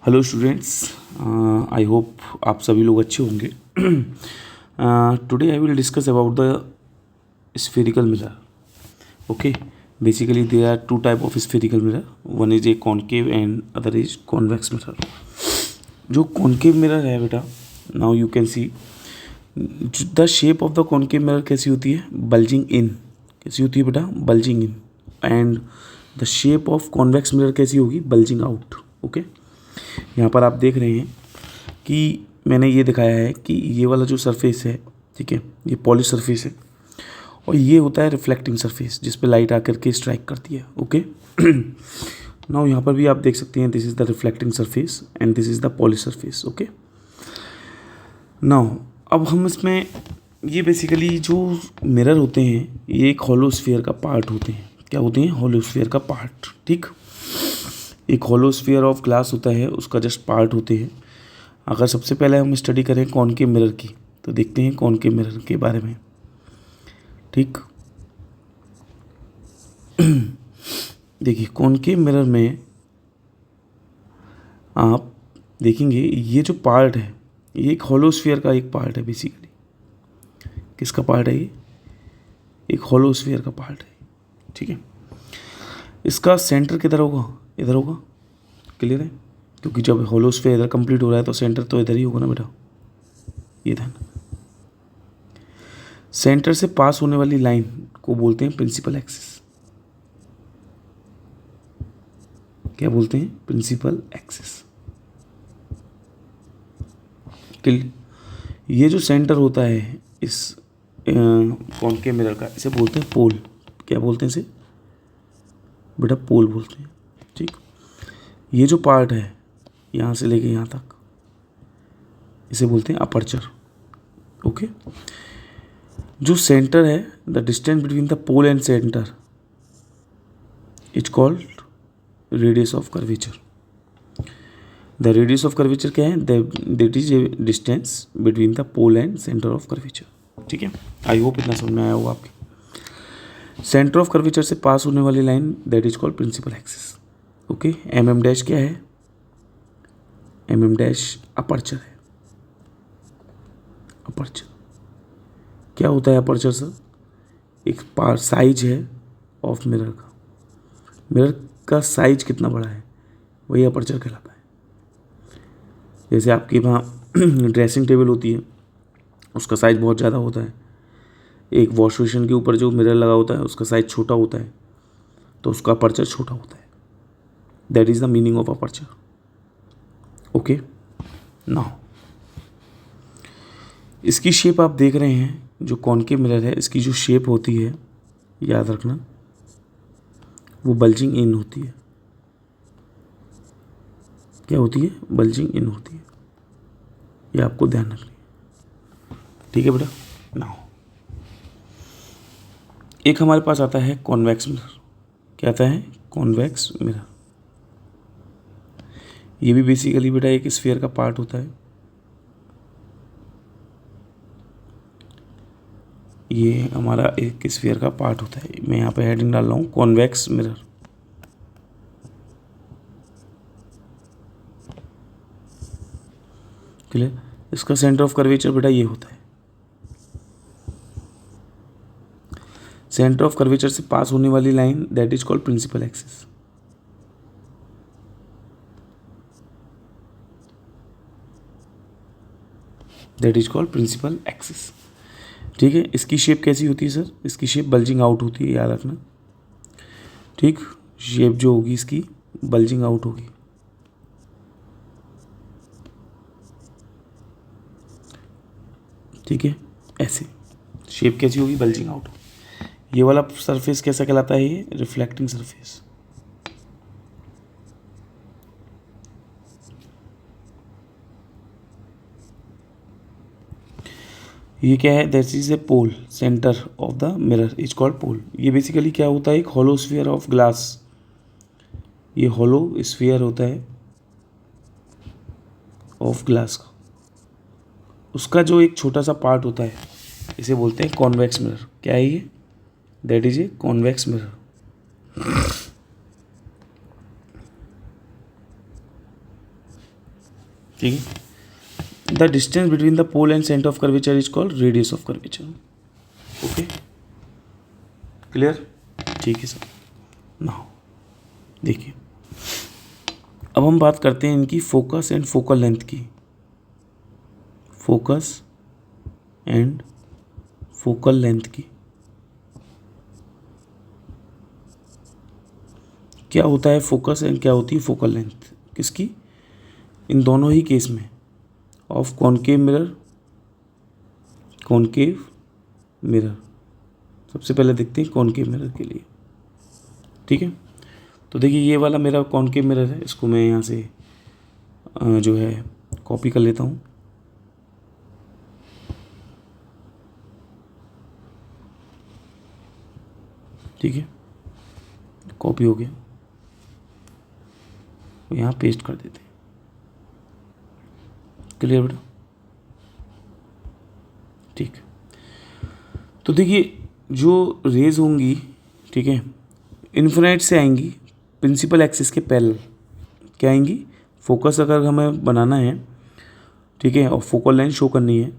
Hello students, I hope आप सभी लोग अच्छे होंगे. Today I will discuss about the spherical mirror. Okay, basically there are two type of spherical mirror. One is a concave and other is convex mirror. जो concave mirror है बेटा, now you can see the shape of the concave mirror कैसी होती है, bulging in. कैसी होती है बेटा, bulging in. And the shape of convex mirror कैसी होगी, bulging out. Okay. यहाँ पर आप देख रहे हैं कि मैंने ये दिखाया है कि ये वाला जो सरफेस है, ठीक है, ये पॉलिश सरफेस है और ये होता है रिफ्लेक्टिंग सरफेस जिस पे लाइट आकर के स्ट्राइक करती है. ओके. नाउ यहाँ पर भी आप देख सकते हैं, this is the reflecting surface and this is the polish surface. Okay. Now अब हम इसमें ये बेसिकली जो मिरर होते हैं ये एक हॉलो स्फीयर का पार्ट होते हैं. क्या होते हैं, हॉलो स्फीयर का पार्ट. ठीक, एक हॉलो स्फीयर ऑफ ग्लास होता है, उसका जस्ट पार्ट होते हैं. अगर सबसे पहले हम स्टडी करें कॉनकेव मिरर की तो देखते हैं कॉनकेव मिरर के बारे में. ठीक, देखिए कॉनकेव मिरर में आप देखेंगे ये जो पार्ट है ये एक हॉलो स्फीयर का एक पार्ट है. बेसिकली किसका पार्ट है ये, एक हॉलो स्फीयर का पार्ट है. ठीक है, इसका सेंटर किधर होगा, इधर होगा. क्लियर है, क्योंकि जब हॉलो स्फीयर इधर कंप्लीट हो रहा है तो सेंटर तो इधर ही होगा ना बेटा. ये ध्यान, सेंटर से पास होने वाली लाइन को बोलते हैं प्रिंसिपल एक्सिस. क्या बोलते हैं, प्रिंसिपल एक्सिस. क्लियर, ये जो सेंटर होता है इस कॉनकेव मिरर का, इसे बोलते हैं पोल. क्या बोलते हैं इसे बेटा, पोल बोलते हैं. ठीक, ये जो पार्ट है यहाँ से लेके यहाँ तक इसे बोलते हैं अपर्चर. ओके, जो सेंटर है, the distance between the pole and centre is called radius of curvature. The radius of curvature क्या है, that is a distance between the pole and centre of curvature. ठीक है, आई होप इतना समझ में आया होगा आपके. सेंटर ऑफ कर्वेचर से पास होने वाली line that is called principal axis. Okay, M dash क्या है, एम डैश अपर्चर है. अपर्चर क्या होता है, अपर्चर सर एक पार्ट साइज है ऑफ मिरर का. मिरर का साइज कितना बड़ा है वही अपर्चर कहलाता है. जैसे आपके वहाँ ड्रेसिंग टेबल होती है, उसका साइज बहुत ज़्यादा होता है. एक वॉश बेसिन के ऊपर जो मिरर लगा होता है उसका साइज छोटा होता है, तो उसका अपर्चर छोटा होता है. That is the meaning of aperture. Okay, now इसकी शेप आप देख रहे हैं, जो कॉनकेव मिरर है इसकी जो शेप होती है, याद रखना, वो बल्जिंग इन होती है. क्या होती है, बल्जिंग इन होती है. ये आपको ध्यान रखनी है. ठीक है बेटा. नाउ एक हमारे पास आता है कॉन्वेक्स मिरर. क्या आता है, कॉन्वेक्स मिरर. ये भी बेसिकली बेटा एक स्फीयर का पार्ट होता है. ये हमारा एक स्फीयर का पार्ट होता है. मैं यहाँ पे हेडिंग डाल रहा हूँ कॉन्वेक्स मिरर. क्लियर, इसका सेंटर ऑफ कर्वेचर बेटा ये होता है. सेंटर ऑफ कर्वेचर से पास होने वाली line that is called principal axis. That is called principal axis. ठीक है, इसकी शेप कैसी होती है सर, इसकी शेप बल्जिंग आउट होती है, याद रखना. ठीक, शेप जो होगी इसकी बल्जिंग आउट होगी. ठीक है, ऐसे शेप कैसी होगी, बल्जिंग आउट. ये वाला सरफेस कैसा कहलाता है, ये रिफ्लेक्टिंग सरफेस. ये क्या है, that is a pole. Centre of the mirror is called pole. ये बेसिकली क्या होता है, एक हॉलो स्फीयर ऑफ ग्लास. ये हॉलो स्फीयर होता है ऑफ ग्लास का, उसका जो एक छोटा सा पार्ट होता है इसे बोलते हैं कॉन्वेक्स मिरर. क्या है ये, that is a convex mirror. ठीक है। The distance between the pole and centre of curvature is called radius of curvature. Okay, clear? ठीक है सर। नाउ देखिए, अब हम बात करते हैं इनकी फोकस एंड फोकल लेंथ की। फोकस एंड फोकल लेंथ की क्या होता है फोकस एंड क्या होती है फोकल लेंथ किसकी? इन दोनों ही केस में of concave mirror, concave mirror. सबसे पहले देखते हैं कॉनकेव मिरर के लिए। ठीक है, तो देखिए ये वाला मेरा कॉनकेव मिरर है, इसको मैं यहाँ से जो है कॉपी कर लेता हूँ। ठीक है, कॉपी हो गया, यहाँ पेस्ट कर देते हैं। क्लियर बेटा? ठीक, तो देखिए जो रेज होंगी, ठीक है, इन्फिनाइट से आएंगी प्रिंसिपल एक्सिस के पैरेलल। क्या आएंगी? फोकस अगर हमें बनाना है, ठीक है, और फोकल लेंथ शो करनी है,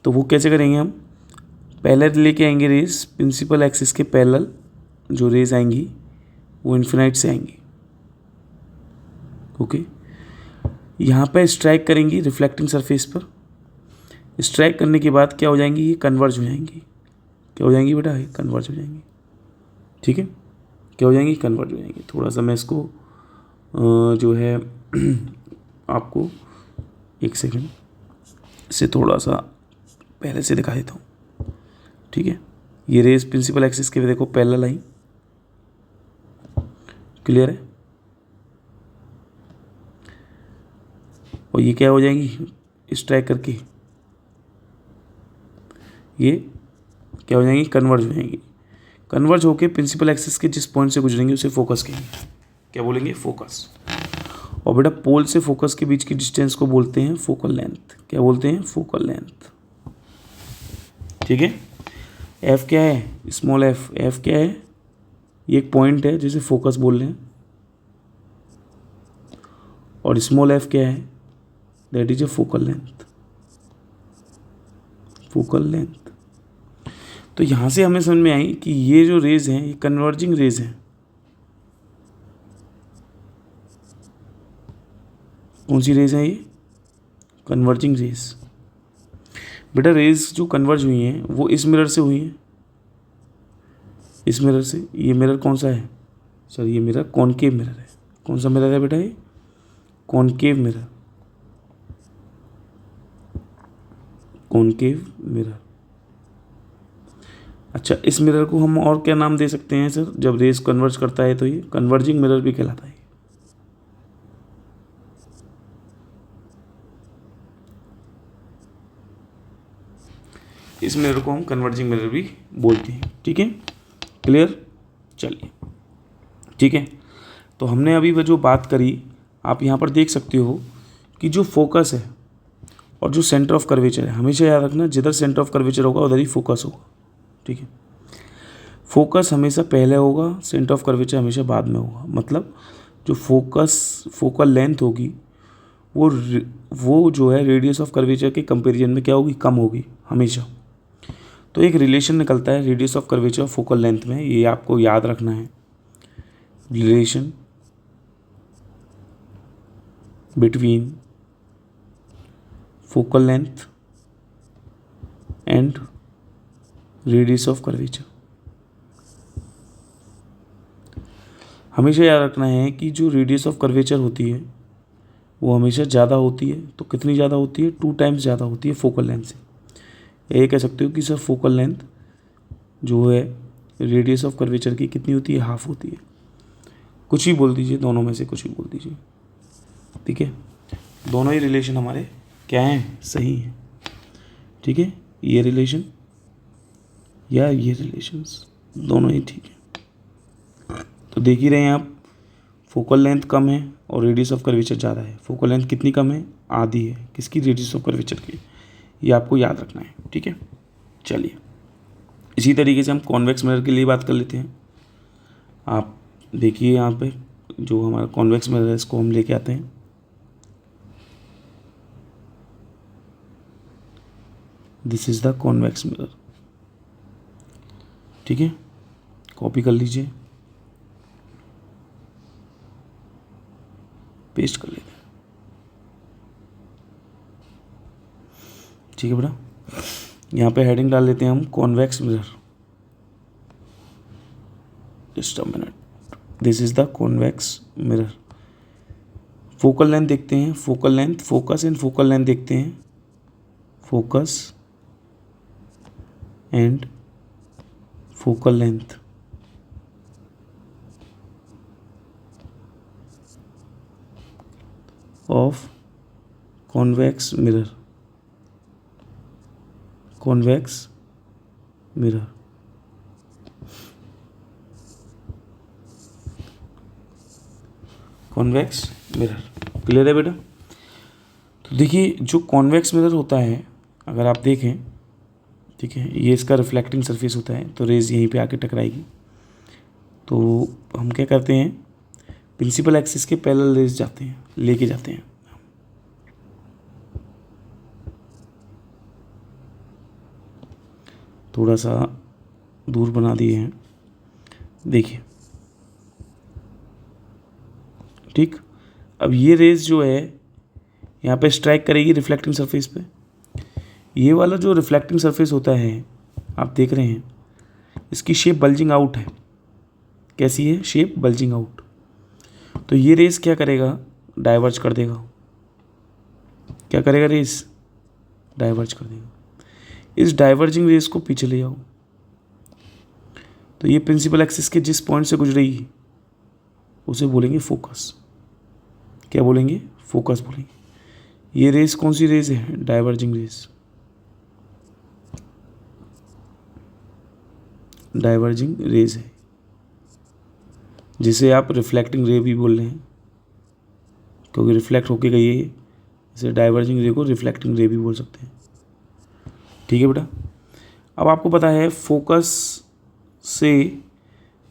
तो वो कैसे करेंगे हम? पहले लेके आएंगे रेज प्रिंसिपल एक्सिस के पैरेलल, जो रेज आएंगी वो इन्फिनाइट से आएंगी। ओके, यहाँ पे स्ट्राइक करेंगी रिफ्लेक्टिंग सरफेस पर। स्ट्राइक करने के बाद क्या हो जाएंगी? ये कन्वर्ज हो जाएंगी। क्या हो जाएंगी बेटा? ये कन्वर्ज हो जाएंगी। ठीक है, क्या हो जाएंगी? कन्वर्ज हो जाएंगी। थोड़ा सा मैं इसको जो है आपको एक सेकंड से थोड़ा सा पहले से दिखा देता हूँ। ठीक है, ये रेज प्रिंसिपल एक्सिस के देखो पैरेलल आई। क्लियर है? और ये क्या हो जाएंगी? स्ट्राइक करके ये क्या हो जाएंगी? कन्वर्ज हो जाएंगी। कन्वर्ज होके प्रिंसिपल एक्सिस के जिस पॉइंट से गुजरेंगे उसे फोकस कहेंगे। क्या बोलेंगे? फोकस। और बेटा पोल से फोकस के बीच की डिस्टेंस को बोलते हैं फोकल लेंथ। क्या बोलते हैं? Focal length. ठीक है, एफ क्या है? Small F. एफ क्या है? ये एक पॉइंट है जिसे फोकस बोल रहे हैं। और स्मॉल एफ क्या है? That is A focal length. Focal length. तो यहां से हमें समझ में आई कि ये जो रेज हैं ये कन्वर्जिंग रेज हैं। कौन सी रेज है ये? Converging rays. बेटा रेज जो कन्वर्ज हुई हैं वो इस मिरर से हुई हैं, इस मिरर से। ये मिरर कौन सा है सर? ये मिरर कॉनकेव मिरर है। कौन सा मिरर है बेटा? ये कॉनकेव मिरर। Concave mirror. अच्छा, इस मिरर को हम और क्या नाम दे सकते हैं सर? जब रेज कन्वर्ज करता है तो ये कन्वर्जिंग मिरर भी कहलाता है। इस मिरर को हम कन्वर्जिंग मिरर भी बोलते हैं। ठीक है, क्लियर? चलिए, ठीक है, तो हमने अभी वो जो बात करी, आप यहाँ पर देख सकते हो कि जो फोकस है और जो सेंटर ऑफ कर्वेचर है, हमेशा याद रखना जिधर सेंटर ऑफ कर्वेचर होगा उधर ही फोकस होगा। ठीक है, फोकस हमेशा पहले होगा, सेंटर ऑफ कर्वेचर हमेशा बाद में होगा। मतलब जो फोकस फोकल लेंथ होगी वो जो है रेडियस ऑफ कर्वेचर के कंपैरिजन में क्या होगी? कम होगी हमेशा। तो एक रिलेशन निकलता है रेडियस ऑफ कर्वेचर और फोकल लेंथ में, ये आपको याद रखना है। Relation between focal length and radius of curvature. हमेशा याद रखना है कि जो रेडियस ऑफ कर्वेचर होती है वो हमेशा ज़्यादा होती है। तो कितनी ज़्यादा होती है? 2 टाइम्स ज़्यादा होती है फोकल लेंथ से। ये कह सकते हो कि सर फोकल लेंथ जो है रेडियस ऑफ कर्वेचर की कितनी होती है? हाफ होती है। कुछ ही बोल दीजिए, दोनों में से कुछ ही बोल दीजिए। ठीक है, दोनों ही रिलेशन हमारे क्या हैं? सही हैं। ठीक है, ये रिलेशन या ये रिलेशंस दोनों ही ठीक है। तो देख ही रहे हैं आप, फोकल लेंथ कम है और रेडियस ऑफ कर्वेचर ज़्यादा है। फोकल लेंथ कितनी कम है? आधी है। किसकी? रेडियस ऑफ कर्वेचर की। ये आपको याद रखना है। ठीक है, चलिए, इसी तरीके से हम कॉन्वेक्स मिरर के लिए बात कर लेते हैं। आप देखिए यहाँ पे जो हमारा कॉन्वेक्स मिरर है इसको हम लेके आते हैं। This is the convex mirror. ठीक है, कॉपी कर लीजिए, पेस्ट कर लेते हैं। ठीक है बेटा, यहाँ पे हेडिंग डाल लेते हैं हम convex mirror. Just a minute, this is the convex mirror. Focal length देखते हैं, focal length, focus and focal length देखते हैं, focus and focal length. Of convex mirror, convex mirror. Convex mirror clear है बेटा। तो देखिए जो कॉन्वेक्स मिरर होता है, अगर आप देखें, ठीक है, ये इसका रिफ्लेक्टिंग सरफेस होता है, तो रेज यहीं पे आके टकराएगी। तो हम क्या करते हैं, प्रिंसिपल एक्सिस के पैरेलल रेज जाते हैं, लेके जाते हैं। थोड़ा सा दूर बना दिए हैं, देखिए। ठीक, अब ये रेज जो है यहाँ पे स्ट्राइक करेगी रिफ्लेक्टिंग सरफेस पे। ये वाला जो रिफ्लेक्टिंग सरफेस होता है, आप देख रहे हैं, इसकी शेप बल्जिंग आउट है। कैसी है शेप? Bulging out. तो ये रेज क्या करेगा, डाइवर्ज कर देगा। क्या करेगा रेज? डाइवर्ज कर देगा। इस डाइवर्जिंग रेज को पीछे ले आओ, तो ये प्रिंसिपल एक्सिस के जिस पॉइंट से गुजरेगी उसे बोलेंगे फोकस। क्या बोलेंगे? फोकस बोलेंगे। ये रेज कौन सी रेज है? Diverging raise. डाइवर्जिंग रेज है, जिसे आप रिफ्लेक्टिंग रे भी बोल रहे हैं, क्योंकि रिफ्लेक्ट होके गई है, इसे डाइवर्जिंग रे को रिफ्लेक्टिंग रे भी बोल सकते हैं। ठीक है बेटा, अब आपको पता है फोकस से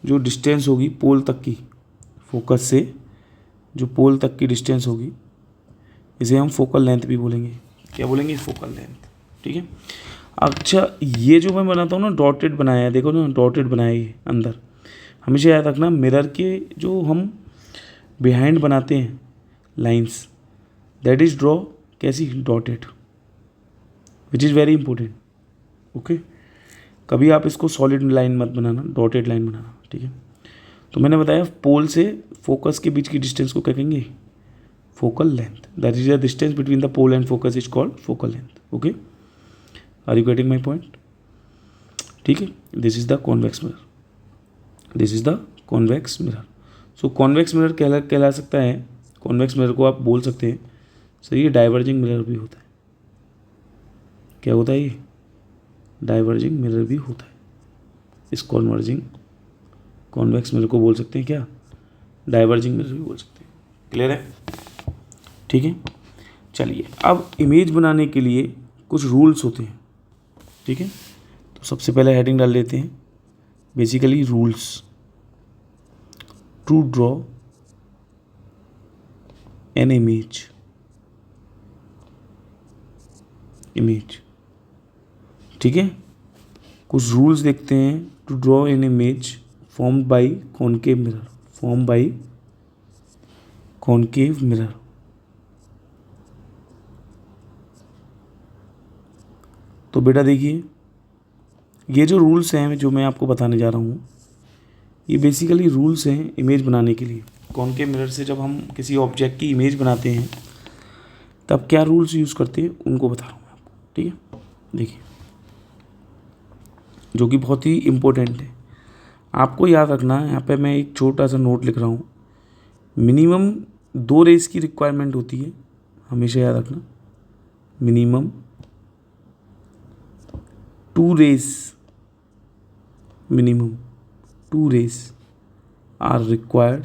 जो डिस्टेंस होगी पोल तक की, फोकस से जो पोल तक की डिस्टेंस होगी, इसे हम फोकल लेंथ भी बोलेंगे। क्या बोलेंगे? Focal length. ठीक है। अच्छा, ये जो मैं बनाता हूँ ना, डॉटेड बनाया है, देखो ना, डॉटेड बनाया है अंदर। हमेशा याद रखना, मिरर के जो हम बिहाइंड बनाते हैं लाइंस, दैट इज ड्रॉ कैसी? Dotted, which is very important. Okay, कभी आप इसको सॉलिड लाइन मत बनाना, डॉटेड लाइन बनाना। ठीक है। तो मैंने बताया पोल से फोकस के बीच की डिस्टेंस को क्या कहेंगे? Focal length. That is the distance between the pole and focus is called focal length. Okay, are you getting my point? ठीक है। This is the convex mirror, this is the convex mirror. So convex mirror कहला सकता है, convex mirror को आप बोल सकते हैं सर ये डाइवर्जिंग मिरर भी होता है। क्या होता है? ये डाइवर्जिंग मिरर भी होता है। इस कॉन्वर्जिंग कॉन्वेक्स मिरर को बोल सकते हैं क्या? डाइवर्जिंग मिरर भी बोल सकते हैं। क्लियर है? ठीक है। चलिए, अब इमेज बनाने के लिए कुछ रूल्स होते हैं। ठीक है, तो सबसे पहले हेडिंग डाल लेते हैं, basically rules to draw an image. ठीक है, कुछ रूल्स देखते हैं। To draw an image formed by concave mirror, form by concave mirror. तो बेटा देखिए, ये जो रूल्स हैं जो मैं आपको बताने जा रहा हूँ, ये बेसिकली रूल्स हैं इमेज बनाने के लिए। कॉनकेव मिरर से जब हम किसी ऑब्जेक्ट की इमेज बनाते हैं तब क्या रूल्स यूज़ करते हैं उनको बता रहा हूँ मैं आपको। ठीक है, देखिए, जो कि बहुत ही इम्पोर्टेंट है, आपको याद रखना है। यहाँ पे मैं एक छोटा सा नोट लिख रहा हूँ। मिनिमम 2 रेस की रिक्वायरमेंट होती है, हमेशा याद रखना। Minimum 2 rays, minimum 2 rays are required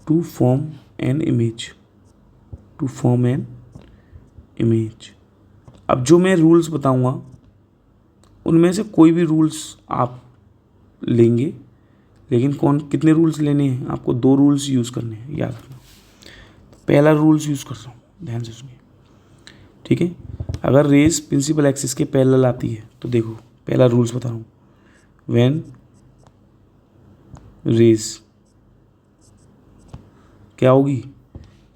to form an image, to form an image। अब जो मैं रूल्स बताऊंगा उनमें से कोई भी रूल्स आप लेंगे, लेकिन कितने रूल्स लेने हैं आपको? 2 रूल्स यूज़ करने हैं, याद रखना। पहला रूल्स यूज़ कर रहा हूँ, ध्यान से सुनिए, ठीक है। अगर रेस प्रिंसिपल एक्सिस के पैरेलल आती है तो देखो पहला रूल्स बता रहा हूँ, व्हेन रेस क्या होगी,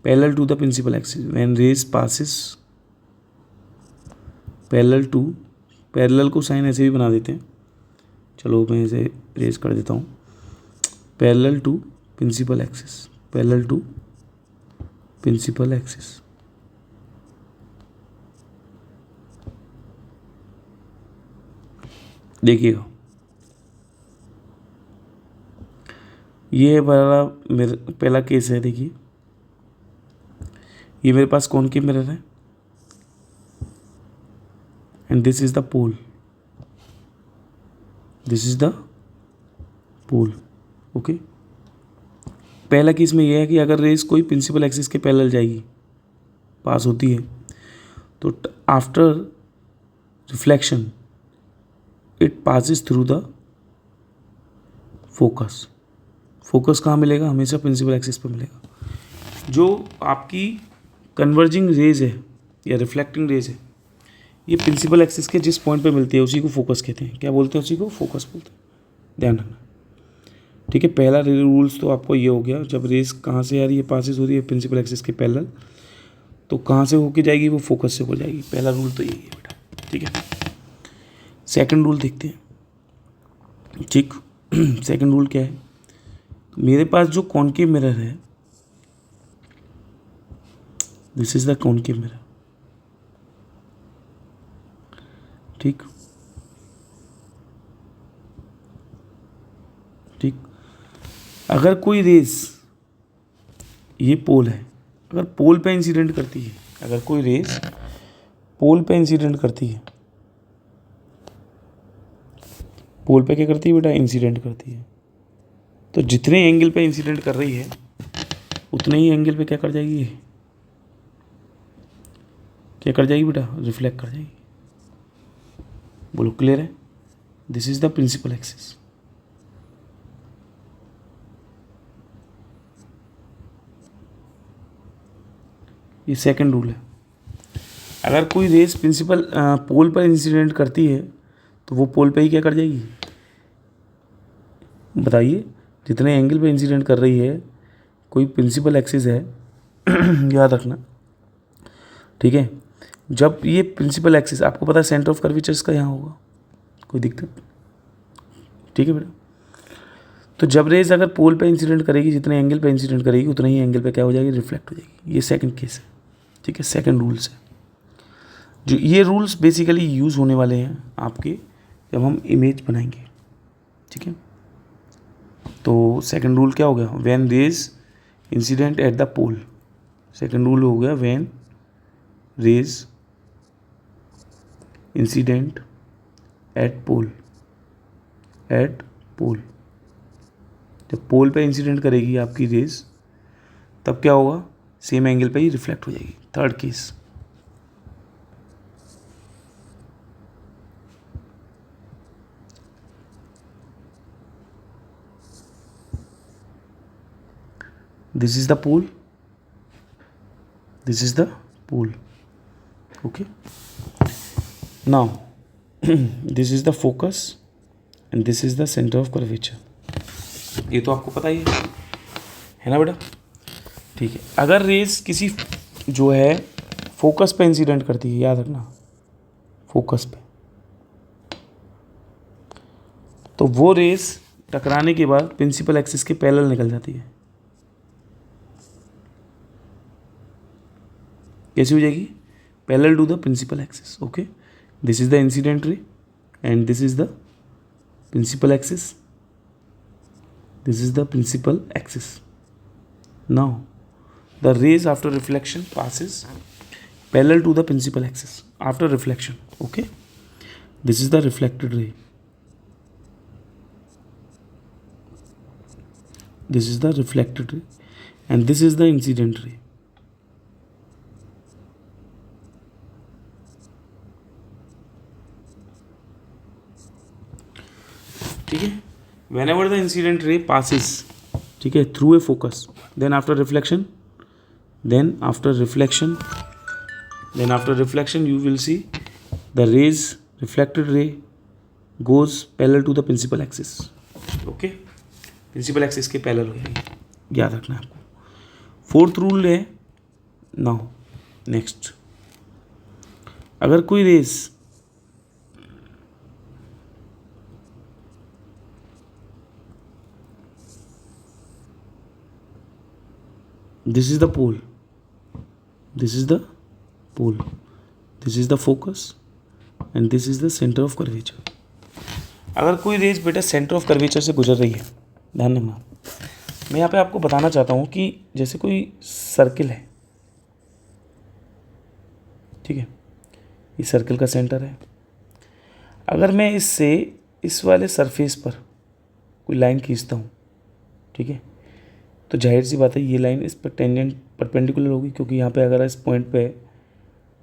parallel to the principal axis, when rays passes parallel to, parallel को साइन ऐसे भी बना देते हैं, चलो मैं इसे रेस कर देता हूँ, parallel to principal axis, parallel to principal axis, देखिएगा ये वाला मेरा पहला केस है। देखिए ये मेरे पास कॉनकेव मिरर है and this is the pole, this is the pole, okay. पहला केस में यह है कि अगर रेस कोई प्रिंसिपल एक्सिस के पैरेलल जाएगी, पास होती है, तो after reflection it passes through the focus, focus कहाँ मिलेगा, हमेशा प्रिंसिपल एक्सिस पे मिलेगा। जो आपकी कन्वर्जिंग रेज है या रिफ्लेक्टिंग रेज है, ये प्रिंसिपल एक्सिस के जिस पॉइंट पे मिलती है उसी को फोकस कहते हैं। क्या बोलते हैं, उसी को फोकस बोलते हैं, ध्यान रखना, ठीक है। पहला रूल्स तो आपको ये हो गया, जब रेस कहाँ से आ रही है, पासिस हो रही है प्रिंसिपल एक्सिस के पैरेलल, तो कहाँ से होके जाएगी, वो फोकस से हो जाएगी। पहला रूल तो यही है बेटा, ठीक है। सेकंड रूल देखते हैं, ठीक। सेकंड रूल क्या है, मेरे पास जो कॉनकेव मिरर है, this is the concave mirror, ठीक ठीक। अगर कोई रेस, ये पोल है, अगर पोल पे इंसिडेंट करती है, अगर कोई रेस पोल पे इंसिडेंट करती है, पोल पे क्या करती है बेटा, इंसिडेंट करती है, तो जितने एंगल पे इंसिडेंट कर रही है उतने ही एंगल पे क्या कर जाएगी, क्या कर जाएगी बेटा, रिफ्लेक्ट कर जाएगी। बोलो क्लियर है, this is the principal axis. ये सेकंड रूल है। अगर कोई रेस प्रिंसिपल पोल पर इंसिडेंट करती है तो वो पोल पे ही क्या कर जाएगी, बताइए, जितने एंगल पे इंसिडेंट कर रही है, कोई प्रिंसिपल एक्सिस है याद रखना, ठीक है। जब ये प्रिंसिपल एक्सिस, आपको पता है सेंटर ऑफ कर्वेचर इसका यहाँ होगा, कोई दिक्कत, ठीक है बेटा। तो जब रेस अगर पोल पे इंसिडेंट करेगी, जितने एंगल पे इंसिडेंट करेगी उतने ही एंगल पे क्या हो जाएगी, रिफ्लेक्ट हो जाएगी। ये सेकंड केस है, ठीक है, सेकंड रूल्स है। जो ये रूल्स बेसिकली यूज़ होने वाले हैं आपके जब हम इमेज बनाएंगे, ठीक है। तो सेकंड रूल क्या हो गया, when rays incident at the pole, second rule हो गया when rays incident at pole, at pole, जब पोल पे इंसिडेंट करेगी आपकी रेज, तब क्या होगा, सेम एंगल पे ही रिफ्लेक्ट हो जाएगी। Third case, this is the pole, this is the pole, okay. Now this is the focus and this is the center of curvature, ये तो आपको पता ही है ना बेटा, ठीक है। अगर रेस किसी जो है फोकस पे इंसिडेंट करती है, याद रखना फोकस पे, तो वो रेस टकराने के बाद प्रिंसिपल एक्सिस के पैरेलल निकल जाती है। कैसी हो जाएगी, parallel to the principal axis, okay. This is the incident ray and this is the principal axis, this is the principal axis. Now the rays after reflection passes parallel to the principal axis after reflection, okay. This is the reflected ray, this is the reflected ray and this is the incident ray, ठीक है। whenever the incident ray passes, ठीक है, through a focus, then after reflection then after reflection you will see the rays, reflected ray goes parallel to the principal axis. Okay, principal axis के parallel हो जाएगी, याद रखना है आपको. Fourth rule है. नाउ नेक्स्ट, अगर कोई rays this is the pole, this is the pole, this is the focus and this is the center of curvature. अगर कोई रेस बेटा सेंटर ऑफ कर्वेचर से गुजर रही है, ध्यान रखना. मैं यहाँ पे आपको बताना चाहता हूँ कि जैसे कोई सर्किल है, ठीक है, ये सर्किल का सेंटर है. अगर मैं इससे इस वाले सरफेस पर कोई लाइन खींचता हूँ, ठीक है, तो जाहिर सी बात है ये लाइन इस पर टेंजेंट परपेंडिकुलर होगी, क्योंकि यहाँ पे अगर इस पॉइंट पे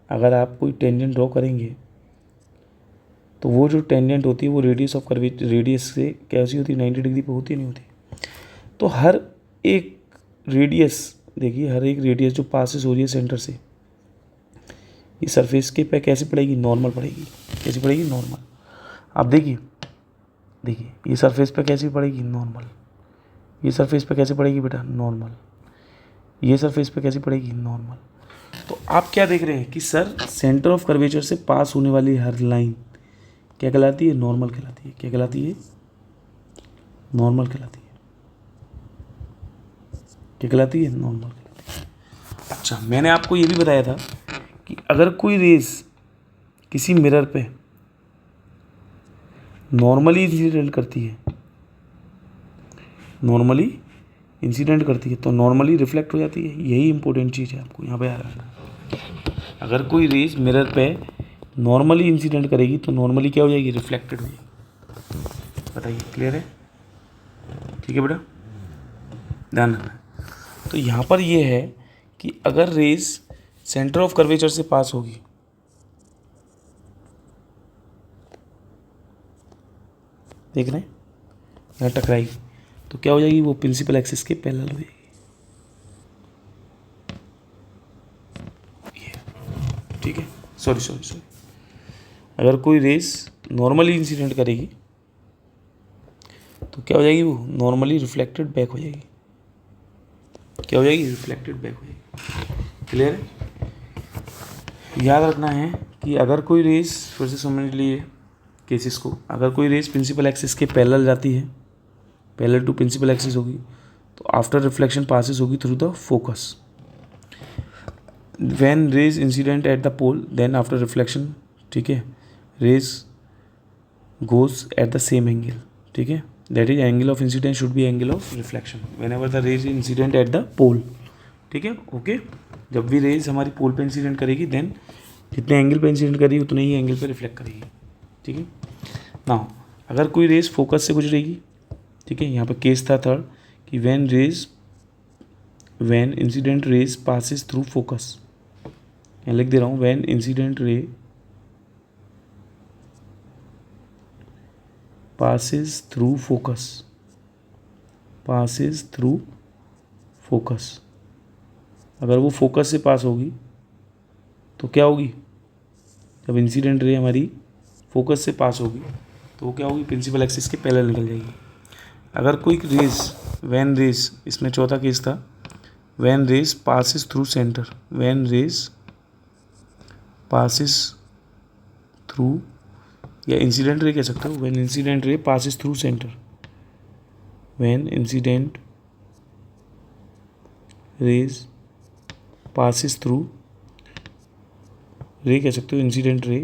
अगर आप कोई टेंजेंट ड्रॉ करेंगे तो वो जो टेंजेंट होती है वो रेडियस ऑफ कर्वेचर, रेडियस से कैसी होती है, 90 डिग्री पे होती नहीं होती. तो हर एक रेडियस, देखिए हर एक रेडियस जो पासिस हो रही है सेंटर से, ये सरफेस के पे कैसे पड़ेगी, नॉर्मल पड़ेगी. कैसी पड़ेगी, नॉर्मल. आप देखिए ये सरफेस पे कैसी पड़ेगी, नॉर्मल. ये सरफेस पे कैसे पड़ेगी बेटा, नॉर्मल. ये सरफेस पे कैसी पड़ेगी, नॉर्मल. तो आप क्या देख रहे हैं कि सर सेंटर ऑफ कर्वेचर से पास होने वाली हर लाइन क्या कहलाती है, नॉर्मल कहलाती है. क्या कहलाती है, नॉर्मल कहलाती है. क्या कहलाती है, नॉर्मल कहलाती है. अच्छा, मैंने आपको ये भी बताया था कि अगर कोई रेस किसी मिरर पे नॉर्मली इंसिडेंट करती है, नॉर्मली इंसिडेंट करती है तो नॉर्मली रिफ्लेक्ट हो जाती है. यही इंपॉर्टेंट चीज़ है, आपको यहाँ पे याद रखना. अगर कोई रेस मिरर पे नॉर्मली इंसिडेंट करेगी तो नॉर्मली क्या हो जाएगी, रिफ्लेक्टेड हो जाएगी. बताइए, क्लियर है, ठीक है बेटा, ध्यान रखना. तो यहाँ पर ये है कि अगर रेस सेंटर ऑफ कर्वेचर से पास होगी, देख रहे हैं, यहाँ टकराएगी तो क्या हो जाएगी, वो प्रिंसिपल एक्सिस के पैरेलल हो जाएगी. ठीक है, सॉरी, अगर कोई रेस नॉर्मली इंसिडेंट करेगी तो क्या हो जाएगी, वो नॉर्मली रिफ्लेक्टेड बैक हो जाएगी. क्या हो जाएगी, रिफ्लेक्टेड बैक हो जाएगी. क्लियर है. याद रखना है कि अगर कोई रेस, फिर से समझ लिए केसेस को, अगर कोई रेस प्रिंसिपल एक्सिस के पैरेलल जाती है, पैरेलल टू प्रिंसिपल एक्सिस होगी, तो आफ्टर रिफ्लेक्शन पासिस होगी through the focus. When rays incident at the pole then after reflection, ठीक है, rays goes at the same angle. ठीक है, that is angle of incident should be angle of reflection whenever the rays incident at the pole. ठीक है, okay. जब भी raise हमारी पोल पे इंसिडेंट करेगी देन जितने एंगल पे इंसिडेंट करेगी उतने ही एंगल पे रिफ्लेक्ट करेगी. ठीक है. नाउ अगर कोई रेज फोकस से गुजरेगी, ठीक है, यहाँ पे केस था थर्ड कि when incident rays passes through focus. यहाँ लिख दे रहा हूँ, व्हेन इंसिडेंट रे passes through focus. अगर वो फोकस से पास होगी तो क्या होगी, जब इंसिडेंट रे हमारी फोकस से पास होगी तो वो क्या होगी, प्रिंसिपल एक्सिस के पैरेलल निकल जाएगी. अगर कोई रेज, व्हेन रेज, इसमें चौथा केस था, when rays passes through centre, when rays passes through, या इंसिडेंट रे कह सकते हो, when incident ray passes through centre, when incident rays passes through, ray कह सकते हो incident ray,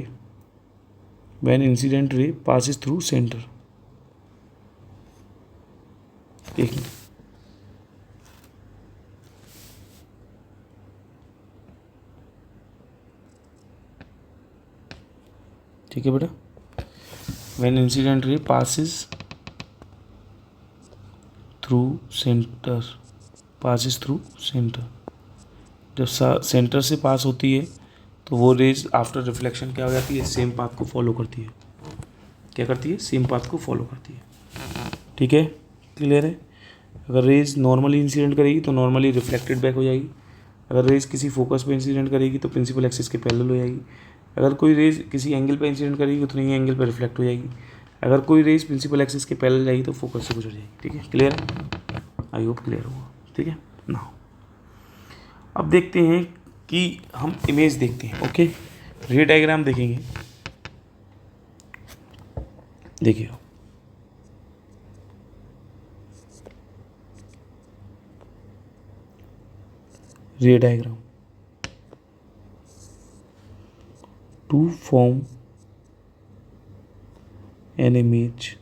when incident ray passes through centre. एक minute, ठीक है बेटा. When incident ray passes through center, जब सेंटर से पास होती है तो वो रेज आफ्टर रिफ्लेक्शन क्या हो जाती है, सेम पाथ को फॉलो करती है. क्या करती है, सेम पाथ को फॉलो करती है. ठीक है, क्लियर है. अगर रेज नॉर्मली इंसिडेंट करेगी तो नॉर्मली रिफ्लेक्टेड बैक हो जाएगी. अगर रेज किसी फोकस पे इंसिडेंट करेगी तो प्रिंसिपल एक्सिस के पैरेलल हो जाएगी। अगर कोई रेज किसी एंगल पे इंसिडेंट करेगी तो नहीं एंगल पे रिफ्लेक्ट हो जाएगी। अगर कोई रेज प्रिंसिपल एक्सिस के पैरेलल जाएगी तो फोकस से गुजर जाएगी। ठीक है, क्लियर है? आई होप क्लियर हुआ। ठीक है ना, अब देखते हैं कि हम इमेज देखते हैं। ओके, रे डायग्राम देखेंगे। देखिए ray diagram to form an image.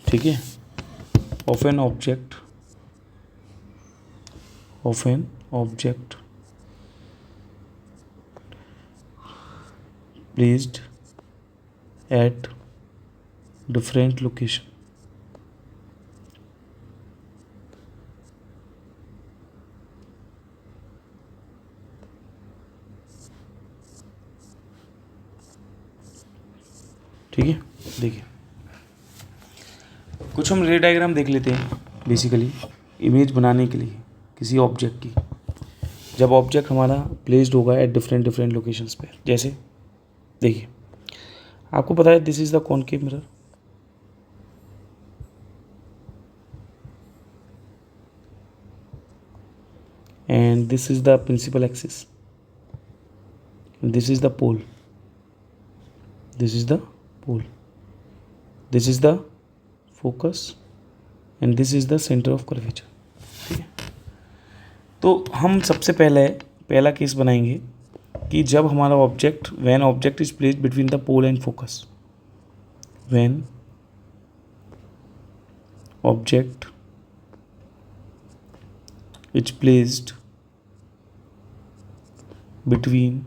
ठीक है, of an object placed at different location। ठीक है, देखिए कुछ हम रे डायग्राम देख लेते हैं बेसिकली इमेज बनाने के लिए किसी ऑब्जेक्ट की। जब ऑब्जेक्ट हमारा प्लेस्ड होगा एट डिफरेंट लोकेशंस पे, जैसे देखिए आपको पता है this is the concave mirror, and this is the principal axis, this is the pole, this is the focus, and this is the center of curvature। ठीक है, तो हम सबसे पहला केस बनाएंगे कि जब हमारा object when object is placed between the pole and focus, when object is placed between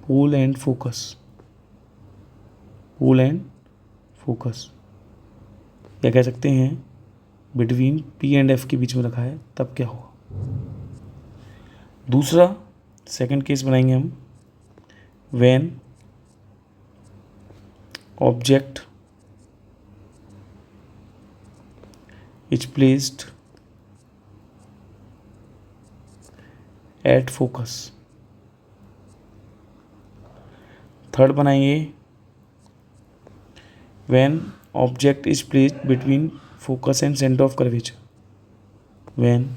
pole and focus, या कह सकते हैं बिटवीन पी एंड एफ के बीच में रखा है, तब क्या होगा। दूसरा सेकंड केस बनाएंगे हम, when object is placed at focus. Third बनाएंगे when object is placed between focus and centre of curvature, when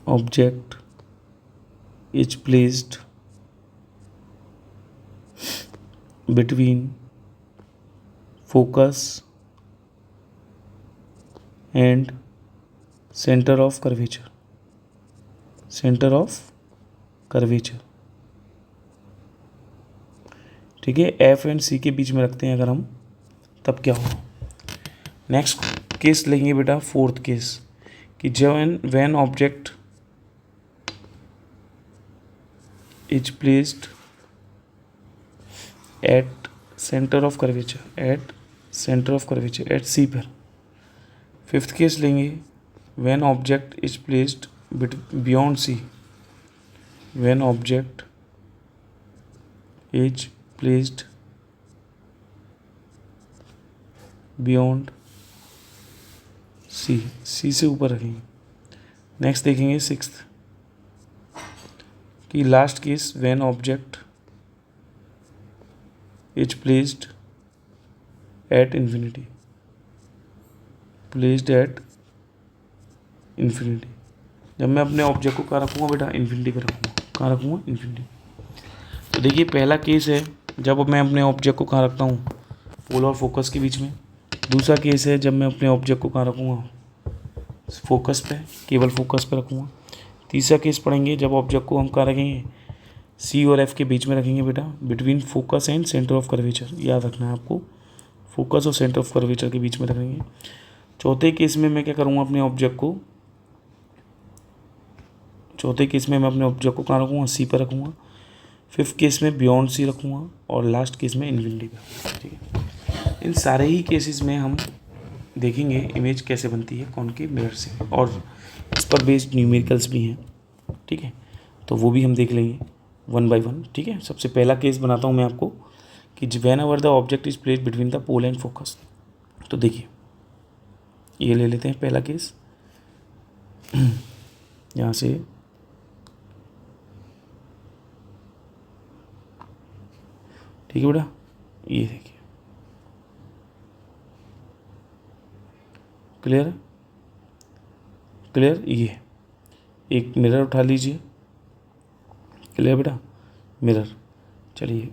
object is placed between focus and center of curvature, ठीक है, एफ एंड सी के बीच में रखते हैं अगर हम, तब क्या होगा। नेक्स्ट केस लेंगे बेटा, फोर्थ केस, कि जब when object is placed at center of curvature, at C पर। फिफ्थ केस लेंगे, when object is placed beyond C, when object is placed beyond C से ऊपर रखेंगे। नेक्स्ट देखेंगे सिक्स्थ कि last case, when object is placed at infinity, जब मैं अपने ऑब्जेक्ट को कहाँ रखूँगा बेटा, इन्फिनिटी पे रखूँगा। कहाँ रखूँगा, इन्फिनिटी। तो देखिए पहला केस है जब मैं अपने ऑब्जेक्ट को कहाँ रखता हूँ, पोल और फोकस के बीच में। दूसरा केस है जब मैं अपने ऑब्जेक्ट को कहाँ रखूँगा, फोकस पे, केवल फोकस पे रखूँगा। तीसरा केस पढ़ेंगे जब ऑब्जेक्ट को हम कहाँ रखेंगे, सी और एफ के बीच में रखेंगे बेटा, between focus and centre of curvature, याद रखना है आपको, फोकस और सेंटर ऑफ कर्वेचर के बीच में रखेंगे। चौथे केस में मैं क्या करूँगा, अपने ऑब्जेक्ट को, कहाँ रखूँगा, सी पर रखूँगा। फिफ्थ केस में बियॉन्ड सी रखूँगा और लास्ट केस में इन्फिनिटी पर। ठीक है, इन सारे ही केसेस में हम देखेंगे इमेज कैसे बनती है कॉनकेव मिरर से, और इस पर बेस्ड न्यूमेरिकल्स भी हैं। ठीक है, तो वो भी हम देख लेंगे वन बाय वन। ठीक है, सबसे पहला केस बनाता हूँ मैं आपको कि whenever the object is placed between the pole and focus. तो देखिए ये ले लेते हैं पहला केस, यहाँ से ठीक है बेटा, ये देखिए क्लियर है, क्लियर। ये एक मिरर उठा लीजिए, क्लियर बेटा, मिरर। चलिए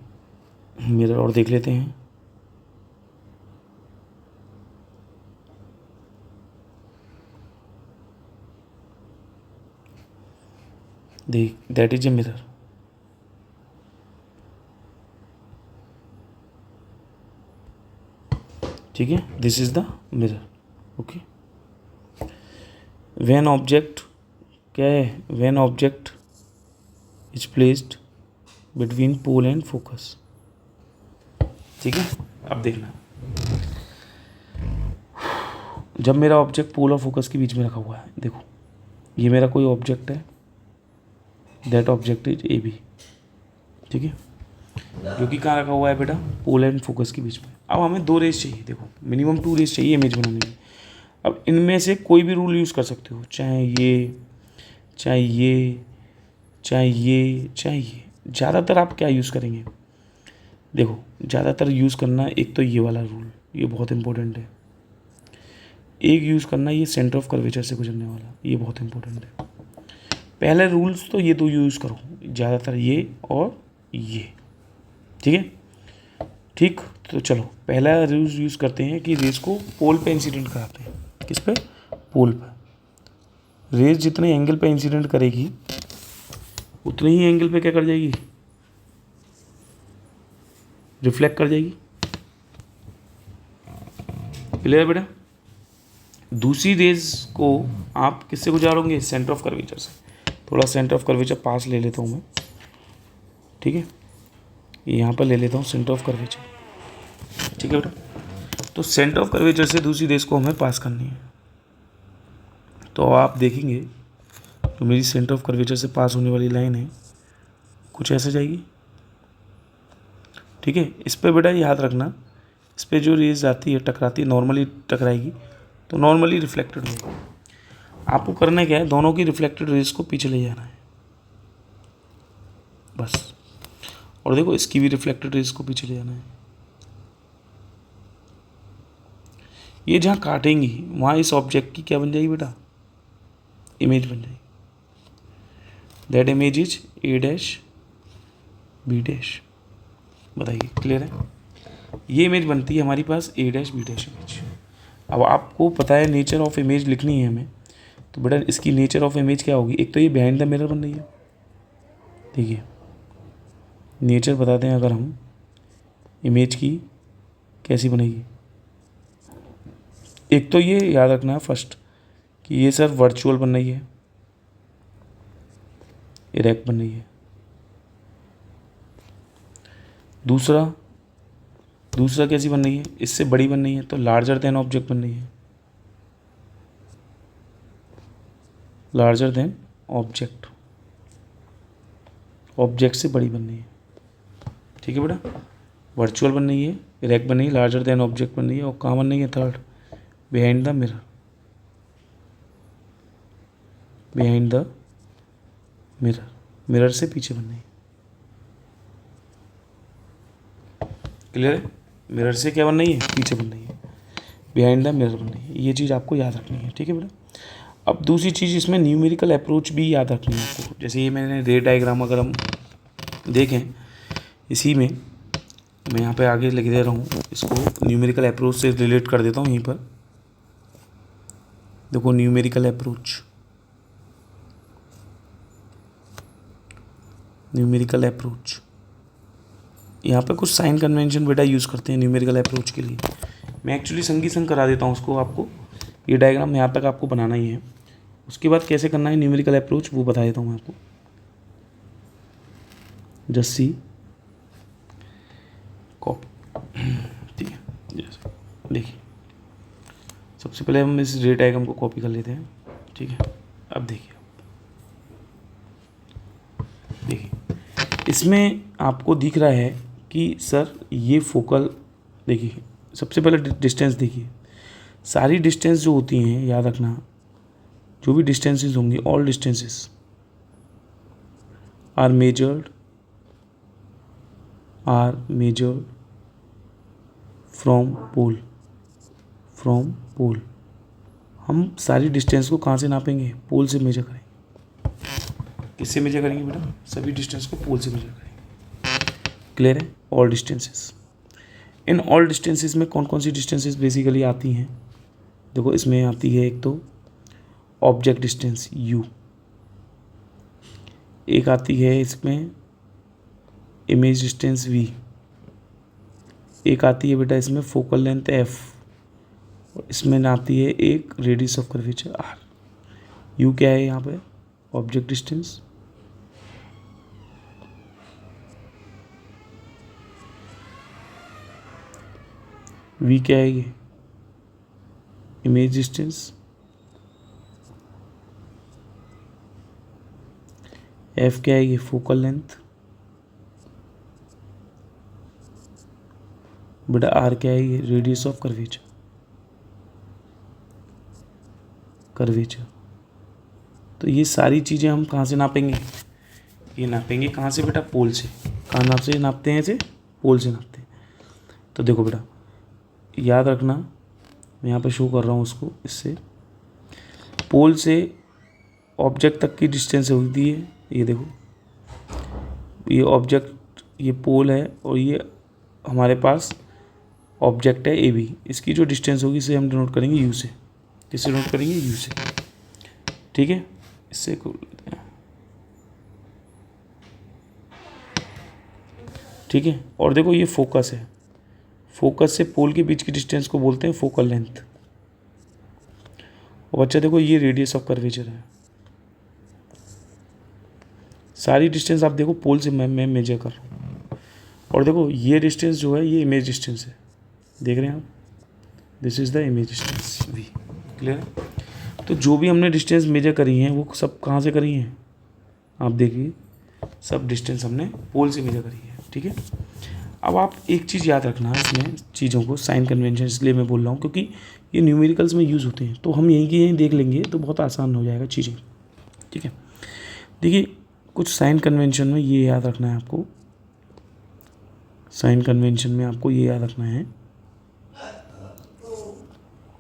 मिरर और देख लेते हैं। देख, दैट इज ए मिरर। ठीक है, this is the mirror. Okay, when object क्या है, when object is placed between pole and focus. ठीक है, अब देखना, जब मेरा ऑब्जेक्ट पोल और फोकस के बीच में रखा हुआ है, देखो ये मेरा कोई ऑब्जेक्ट है, that object is A B. ठीक है, जो कि कहाँ रखा हुआ है बेटा, पोल एंड फोकस के बीच में। अब हमें 2 रेज चाहिए, देखो मिनिमम 2 रेज चाहिए इमेज बनाने के लिए। अब इनमें से कोई भी रूल यूज़ कर सकते हो, चाहे ये, चाहे ये, चाहे ये, चाहे ये। ज़्यादातर आप क्या यूज़ करेंगे, देखो ज़्यादातर यूज़ करना एक तो ये वाला रूल, ये बहुत इंपॉर्टेंट है। एक यूज़ करना ये सेंटर ऑफ कर्वेचर से गुजरने वाला, ये बहुत इंपॉर्टेंट है। पहले रूल्स तो ये 2 यूज़ करो ज़्यादातर, ये और ये। ठीक है, ठीक। तो चलो पहला रूल यूज़ करते हैं कि रेज को पोल पे इंसिडेंट कराते हैं। किस पे, पोल पे। रेज जितने एंगल पे इंसिडेंट करेगी उतने ही एंगल पे क्या कर जाएगी, रिफ्लेक्ट कर जाएगी। क्लियर बेटा। दूसरी रेज को आप किससे गुजारोगे, सेंटर ऑफ कर्वेचर से। थोड़ा सेंटर ऑफ कर्वेचर पास ले लेता हूँ मैं, ठीक है, यहाँ पर ले लेता हूँ सेंटर ऑफ कर्वेचर। ठीक है बेटा, तो सेंटर ऑफ कर्वेचर से दूसरी रेज को हमें पास करनी है। तो आप देखेंगे तो मेरी सेंटर ऑफ कर्वेचर से पास होने वाली लाइन है कुछ ऐसे जाएगी। ठीक है, इस पर बेटा याद रखना, इस पर जो रेज आती है टकराती है, नॉर्मली टकराएगी तो नॉर्मली रिफ्लेक्टेड होगी। आपको करना क्या है, दोनों की रिफ्लेक्टेड रेज को पीछे ले जाना है बस। और देखो इसकी भी रिफ्लेक्टेड रेज को पीछे ले जाना है। ये जहाँ काटेंगी वहाँ इस ऑब्जेक्ट की क्या बन जाएगी बेटा, इमेज बन जाएगी। That image is A dash B dash. बताइए क्लियर है, ये इमेज बनती है हमारी पास A dash B dash image. अब आपको पता है नेचर ऑफ इमेज लिखनी है हमें, तो बेटा इसकी नेचर ऑफ इमेज क्या होगी, एक तो ये बिहाइंड द मिरर बन रही है। देखिए नेचर बताते हैं अगर हम इमेज की कैसी बनेगी। एक तो ये याद रखना है फर्स्ट कि ये सर वर्चुअल बन रही है, इरेक्ट बन रही है। दूसरा कैसी बन रही है, इससे बड़ी बन रही है तो लार्जर देन ऑब्जेक्ट बन रही है, लार्जर देन ऑब्जेक्ट, ऑब्जेक्ट से बड़ी बन रही है। ठीक है बेटा, वर्चुअल बन रही है, इरेक्ट बन रही है, लार्जर देन ऑब्जेक्ट बन रही है, और कहाँ बन रही है, third behind the mirror, behind the mirror, mirror से पीछे बन रही है। क्लियर है, मिरर से क्या बन रही है, पीछे बन रही है, बिहाइंड द मिरर बन रही है। ये चीज़ आपको याद रखनी है। ठीक है बेटा, अब दूसरी चीज़ इसमें न्यूमेरिकल अप्रोच भी याद रखनी है आपको। जैसे ये मैंने रे डायग्राम अगर हम देखें, इसी में मैं यहाँ पे आगे लिख दे रहा हूँ, इसको न्यूमेरिकल अप्रोच से रिलेट कर देता हूँ। यहीं पर देखो न्यूमेरिकल अप्रोच, न्यूमेरिकल अप्रोच, यहाँ पे कुछ साइन कन्वेंशन बेटा यूज़ करते हैं न्यूमेरिकल अप्रोच के लिए। मैं एक्चुअली संगी संग करा देता हूँ उसको आपको, ये डायग्राम यहाँ तक आपको बनाना ही है। उसके बाद कैसे करना है न्यूमेरिकल अप्रोच वो बता देता हूँ मैं आपको। जस्ट सी कॉपी, ठीक है, जैसे देखिए सबसे पहले हम इस रे डायग्राम को कॉपी कर लेते हैं। ठीक है, अब देखिए इसमें आपको दिख रहा है कि सर ये फोकल, देखिए सबसे पहले डिस्टेंस देखिए, सारी डिस्टेंस जो होती हैं, याद रखना, जो भी डिस्टेंसेस होंगी, all distances are measured from pole. हम सारी डिस्टेंस को कहाँ से नापेंगे? पोल से मेजर करेंगे। किससे मेजर करेंगे बेटा? सभी डिस्टेंस को पोल से मेजर करेंगे। क्लियर है? All distances. In all distances में कौन कौन सी डिस्टेंसेस बेसिकली आती हैं? देखो, इसमें आती है एक तो ऑब्जेक्ट डिस्टेंस u, एक आती है इसमें इमेज डिस्टेंस v, एक आती है बेटा इसमें फोकल लेंथ f, और इसमें आती है एक radius of curvature r। u क्या है यहाँ पे? ऑब्जेक्ट डिस्टेंस, v क्या है? ये इमेज डिस्टेंस, f क्या है? ये फोकल लेंथ, बेटा r क्या है? ये रेडियस ऑफ कर्वेचर। तो ये सारी चीज़ें हम कहाँ से नापेंगे? ये नापेंगे कहाँ से बेटा? पोल से। कहाँ नाप से नापते हैं? ऐसे पोल से नापते हैं। तो देखो बेटा, याद रखना, मैं यहाँ पे शो कर रहा हूँ उसको, इससे पोल से ऑब्जेक्ट तक की डिस्टेंस होती है। ये देखो, ये ऑब्जेक्ट, ये पोल है, और ये हमारे पास ऑब्जेक्ट है AB। इसकी जो डिस्टेंस होगी इसे हम डिनोट करेंगे U से। किससे डिनोट करेंगे? U से। ठीक है, इससे को लेते हैं। ठीक है, और देखो ये फोकस है, फोकस से पोल के बीच की डिस्टेंस को बोलते हैं फोकल लेंथ। और बच्चा देखो, ये रेडियस ऑफ कर्वेचर है। सारी डिस्टेंस आप देखो पोल से मैं मेजर कर रहा हूँ। और देखो ये डिस्टेंस जो है, ये इमेज डिस्टेंस है, देख रहे हैं आप? This is the image distance v। Clear है? तो जो भी हमने डिस्टेंस मेजर करी हैं वो सब कहाँ से करी हैं? आप देखिए, सब डिस्टेंस हमने पोल से मेजर करी है। ठीक है, अब आप एक चीज़ याद रखना इसमें चीज़ों को, साइन कन्वेंशन इसलिए मैं बोल रहा हूँ क्योंकि ये न्यूमेरिकल्स में यूज़ होते हैं, तो हम यहीं के यहीं देख लेंगे तो बहुत आसान हो जाएगा चीज़ें। ठीक है, देखिए कुछ साइन कन्वेंशन में ये याद रखना है आपको, साइन कन्वेंशन में आपको ये याद रखना है,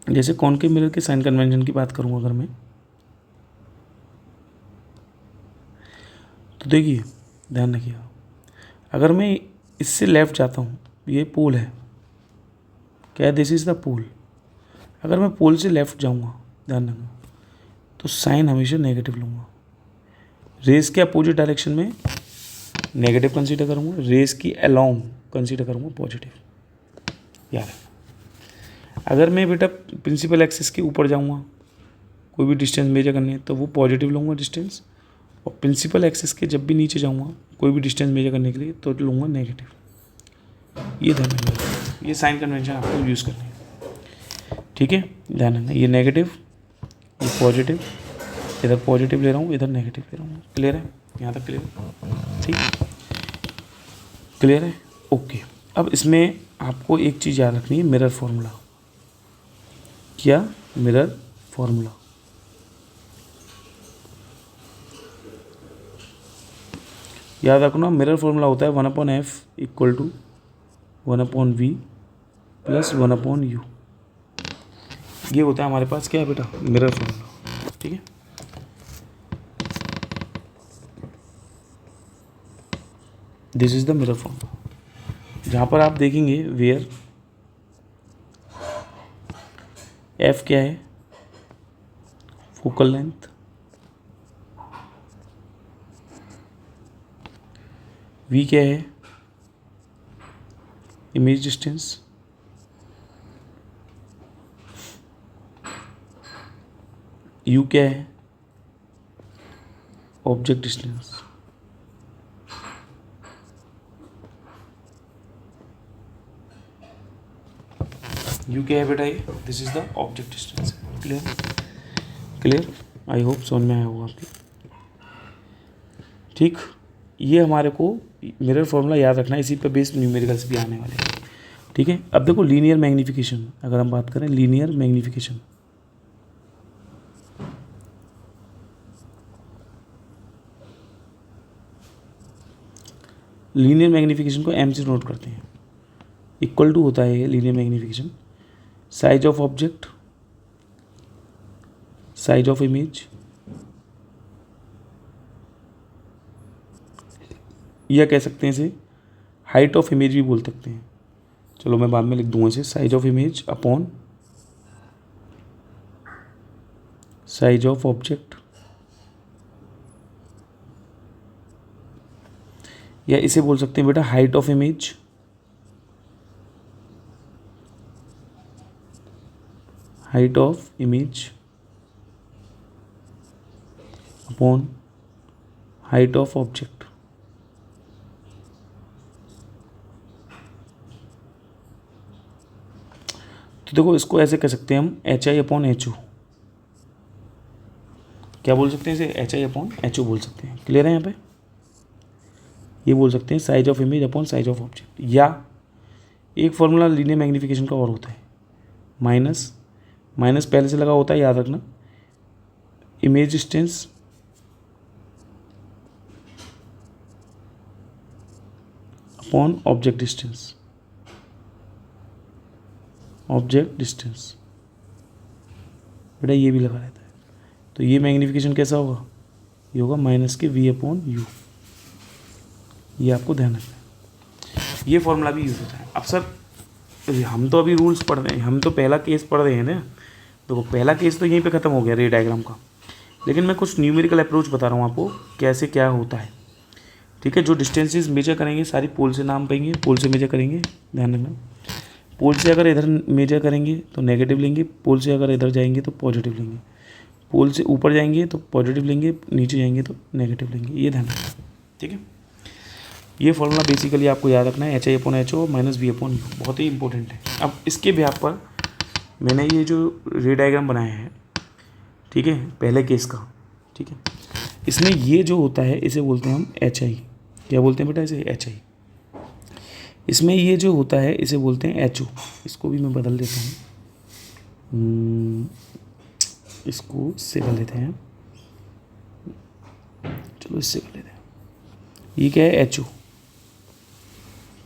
जैसे कॉनकेव मिरर के साइन कन्वेंशन की बात करूँ अगर मैं, तो देखिए ध्यान रखिएगा, अगर मैं इससे लेफ़्ट जाता हूँ, ये पोल है, क्या है? दिस इज़ द पोल। अगर मैं पोल से लेफ़्ट जाऊँगा, ध्यान रखना, तो साइन हमेशा नेगेटिव लूँगा। रेस के अपोजिट डायरेक्शन में नेगेटिव कंसीडर करूँगा, रेस की अलोंग कंसीडर करूँगा पॉजिटिव। यार अगर मैं बेटा प्रिंसिपल एक्सिस के ऊपर जाऊँगा, कोई भी डिस्टेंस मेजर करनी है, तो वो पॉजिटिव लूँगा डिस्टेंस, और प्रिंसिपल एक्सिस के जब भी नीचे जाऊँगा कोई भी डिस्टेंस मेजर करने के लिए, तो लूँगा नेगेटिव। ये ध्यान रखना, ये साइन कन्वेंशन आपको यूज़ करनी है। ठीक है, ध्यान रखना, ये नेगेटिव, ये पॉजिटिव, इधर पॉजिटिव ले रहा हूँ, इधर नेगेटिव ले रहा हूँ। क्लियर है? यहाँ तक क्लियर है? ठीक, क्लियर है? ओके। अब इसमें आपको एक चीज़ याद रखनी है, मिरर फॉर्मूला। क्या? Mirror formula. याद रखना, मिरर फॉर्मूला होता है 1/f equal to 1/v plus 1/u। ये होता है हमारे पास क्या है बेटा? Mirror formula. ठीक है, this is the mirror formula, जहाँ पर आप देखेंगे वेयर f क्या है? फोकल लेंथ, v क्या है? इमेज डिस्टेंस, u क्या है? Object distance. u क्या है बेटा? ये this is the object distance. Clear? Clear? I hope समझ में आया होगा आपकी। ठीक, ये हमारे को मिरर फॉर्मूला याद रखना है, इसी पे बेस्ड न्यूमेरिकल्स भी आने वाले हैं। ठीक है। अब देखो लीनियर मैग्नीफिकेशन, अगर हम बात करें लीनियर मैग्नीफिकेशन, लीनियर मैग्नीफिकेशन को एम से नोट करते हैं। इक्वल टू होता है ये linear magnification size of object, size of image, या कह सकते हैं इसे हाइट ऑफ इमेज भी बोल सकते हैं। चलो मैं बाद में लिख दूंगा इसे, size of image upon size of object, या इसे बोल सकते हैं बेटा height of image upon height of object. तो देखो इसको ऐसे कह सकते हैं हम H I upon H O, क्या बोल सकते हैं इसे, H I upon H O बोल सकते हैं। क्लियर है यहाँ पे, ये बोल सकते हैं size of image upon size of object. या एक फॉर्मूला लीनियर मैग्नीफिकेशन का और होता है माइनस, माइनस पहले से लगा होता है याद रखना, image distance upon object distance, बेटा ये भी लगा रहता है। तो ये मैग्नीफिकेशन कैसा होगा, ये होगा माइनस के वी अपॉन यू, ये आपको ध्यान रखना है। ये फॉर्मूला भी यूज होता है। अब सर हम तो अभी रूल्स पढ़ रहे हैं, हम तो पहला केस पढ़ रहे हैं ना, तो पहला केस तो यहीं पे ख़त्म हो गया रे डायग्राम का, लेकिन मैं कुछ न्यूमेरिकल अप्रोच बता रहा हूँ आपको कैसे क्या होता है। ठीक है, जो डिस्टेंसेस मेजर करेंगे सारी पोल से नाम पाएंगे, पोल से मेजर करेंगे, ध्यान रखना। पोल से अगर इधर मेजर करेंगे तो नेगेटिव लेंगे, पोल से अगर इधर जाएंगे तो पॉजिटिव लेंगे, पोल से ऊपर जाएंगे तो पॉजिटिव लेंगे, नीचे जाएंगे तो नेगेटिव लेंगे, ये ध्यान रखना। ठीक है, ये फॉर्मूला बेसिकली आपको याद रखना है, H I upon H O minus V upon U, बहुत ही इंपॉर्टेंट है। अब इसके बेहाफ पर मैंने ये जो रे डायग्राम बनाया है, ठीक है, पहले केस का, ठीक है, इसमें ये जो होता है इसे बोलते हैं हम एच आई, क्या बोलते हैं बेटा इसे, एच आई। इसमें ये जो होता है इसे बोलते हैं एच ओ, इसको भी मैं बदल देता हूँ, इसको इससे कर लेते हैं, चलो इससे कर लेते हैं। ये क्या है, एच ओ,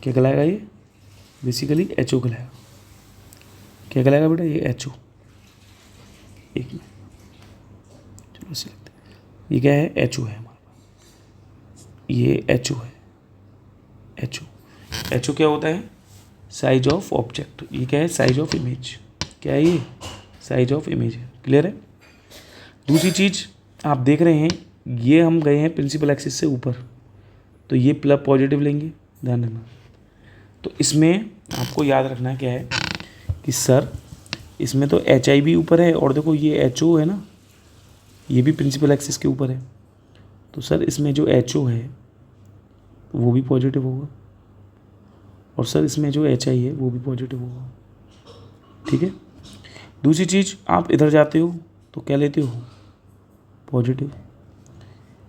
क्या कहलाएगा ये, बेसिकली एच ओ कहलाएगा। क्या कहलाएगा बेटा, ये एच ओ, एक मिनट, चलो इसे लिखते हैं। ये क्या है, एच ओ है हमारे पास, ये एच ओ है, एच ओ। एच ओ क्या होता है, साइज ऑफ ऑब्जेक्ट। ये क्या है, साइज ऑफ इमेज। क्या है ये, साइज ऑफ इमेज है। क्लियर है। दूसरी चीज़ आप देख रहे हैं, ये हम गए हैं प्रिंसिपल एक्सिस से ऊपर, तो ये प्लस पॉजिटिव लेंगे, ध्यान रखना। तो इसमें आपको याद रखना क्या है कि सर इसमें तो एच आई भी ऊपर है, और देखो ये एच ओ है ना, ये भी प्रिंसिपल एक्सिस के ऊपर है, तो सर इसमें जो एच ओ है वो भी पॉजिटिव होगा, और सर इसमें जो एच आई है वो भी पॉजिटिव होगा। ठीक है। दूसरी चीज़, आप इधर जाते हो तो क्या लेते हो, पॉजिटिव।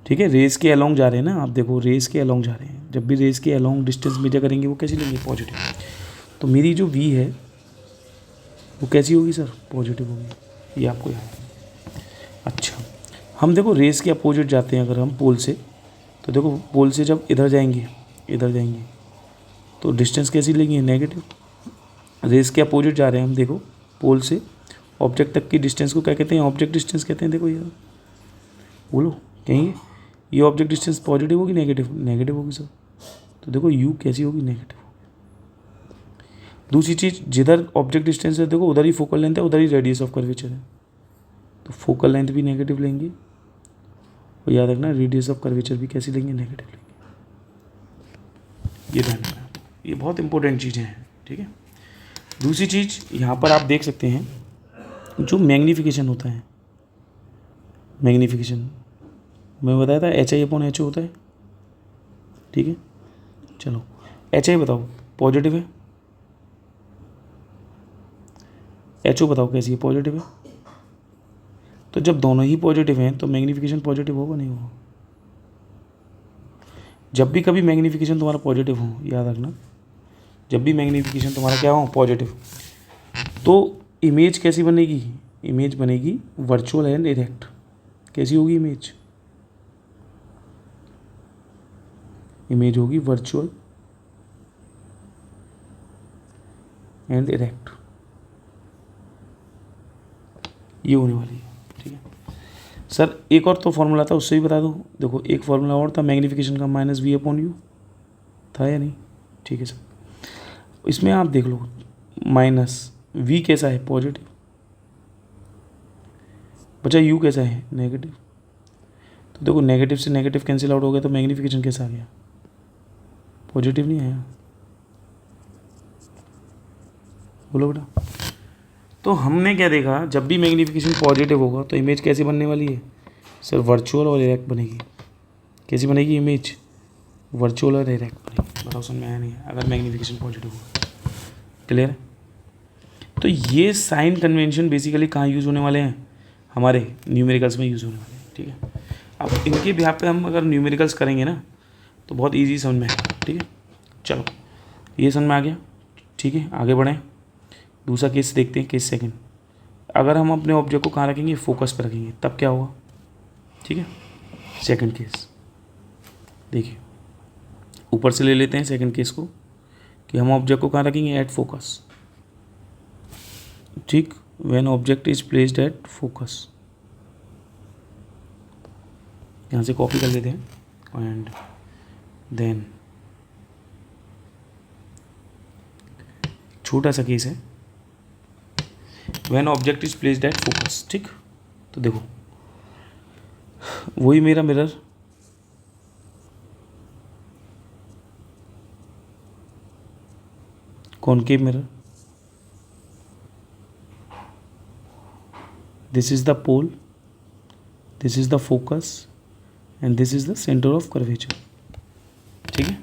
ठीक है, रेस के अलोंग जा रहे हैं ना, आप देखो रेस के अलोंग जा रहे हैं, जब भी रेस के अलोंग डिस्टेंस मेजर करेंगे वो कैसी लेंगे, पॉजिटिव। तो मेरी जो वी है वो कैसी होगी सर, पॉजिटिव होगी, ये आपको याद है। अच्छा, हम देखो रेस के अपोजिट जाते हैं अगर हम पोल से, तो देखो पोल से जब इधर जाएंगे तो डिस्टेंस कैसी लेंगे, नेगेटिव। रेस के अपोजिट जा रहे हैं हम, देखो पोल से ऑब्जेक्ट तक की डिस्टेंस को क्या कहते हैं, ऑब्जेक्ट डिस्टेंस कहते हैं। देखो ये बोलो, कहेंगे ये ऑब्जेक्ट डिस्टेंस पॉजिटिव होगी, नेगेटिव होगी सर। तो देखो यू कैसी होगी, नेगेटिव होगी। दूसरी चीज़, जिधर ऑब्जेक्ट डिस्टेंस है देखो उधर ही फोकल लेंथ है, उधर ही रेडियस ऑफ कर्वेचर है, तो फोकल लेंथ भी नेगेटिव लेंगे, और याद रखना रेडियस ऑफ कर्वेचर भी कैसी लेंगे, नेगेटिव लेंगे। ये ध्यान रखना, ये बहुत इंपॉर्टेंट चीज़ें हैं। ठीक है। दूसरी चीज़ यहाँ पर आप देख सकते हैं, जो मैग्नीफिकेशन होता है, मैग्नीफिकेशन मैं बताया था H I upon H O होता है। ठीक है, चलो एच आई बताओ, पॉजिटिव है, एच ओ बताओ कैसी है, पॉजिटिव है। तो जब दोनों ही पॉजिटिव हैं तो मैग्नीफिकेशन पॉजिटिव होगा नहीं होगा। जब भी कभी मैग्नीफिकेशन तुम्हारा पॉजिटिव हो, याद रखना जब भी मैग्नीफिकेशन तुम्हारा क्या हो पॉजिटिव, तो इमेज कैसी बनेगी, इमेज बनेगी वर्चुअल एंड इरेक्ट। कैसी होगी इमेज, इमेज होगी वर्चुअल एंड इरेक्ट, ये होने वाली है। ठीक है सर, एक और तो फॉर्मूला था उससे भी बता दो। देखो एक फॉर्मूला और था मैग्नीफिकेशन का, -v/u था या नहीं। ठीक है सर, इसमें आप देख लो -v कैसा है पॉजिटिव, बचा u कैसा है नेगेटिव। तो देखो नेगेटिव से नेगेटिव कैंसिल आउट हो गया, तो मैग्नीफिकेशन कैसा आ गया, पॉजिटिव नहीं आया। बोलो बेटा। तो हमने क्या देखा, जब भी मैग्नीफिकेशन पॉजिटिव होगा तो इमेज कैसी बनने वाली है सर, वर्चुअल और इरेक्ट बनेगी। कैसी बनेगी इमेज, वर्चुअल और इरेक्ट बनेगी। बताओ समझ में आया नहीं है, अगर मैग्नीफिकेशन पॉजिटिव होगा। क्लियर है। तो ये साइन कन्वेंशन बेसिकली कहाँ यूज़ होने वाले हैं, हमारे न्यूमेरिकल्स में यूज़ होने वाले हैं। ठीक है, अब इनके बिहाफ पे हम अगर न्यूमेरिकल्स करेंगे ना तो बहुत ईजी समझ में आएगा। ठीक है, चलो ये समझ में आ गया। ठीक है, आगे बढ़ें। दूसरा केस देखते हैं, केस सेकंड। अगर हम अपने ऑब्जेक्ट को कहाँ रखेंगे, फोकस पर रखेंगे, तब क्या होगा। ठीक है, सेकंड केस देखिए, ऊपर से ले लेते हैं सेकंड केस को, कि हम ऑब्जेक्ट को कहाँ रखेंगे, एट फोकस। ठीक, when object is placed at focus, यहाँ से कॉपी कर लेते हैं एंड देन छोटा सा केस है, when object is placed at focus. ठीक, तो देखो वही मेरा mirror, concave mirror, this is the pole, this is the focus and this is the centre of curvature. ठीक है,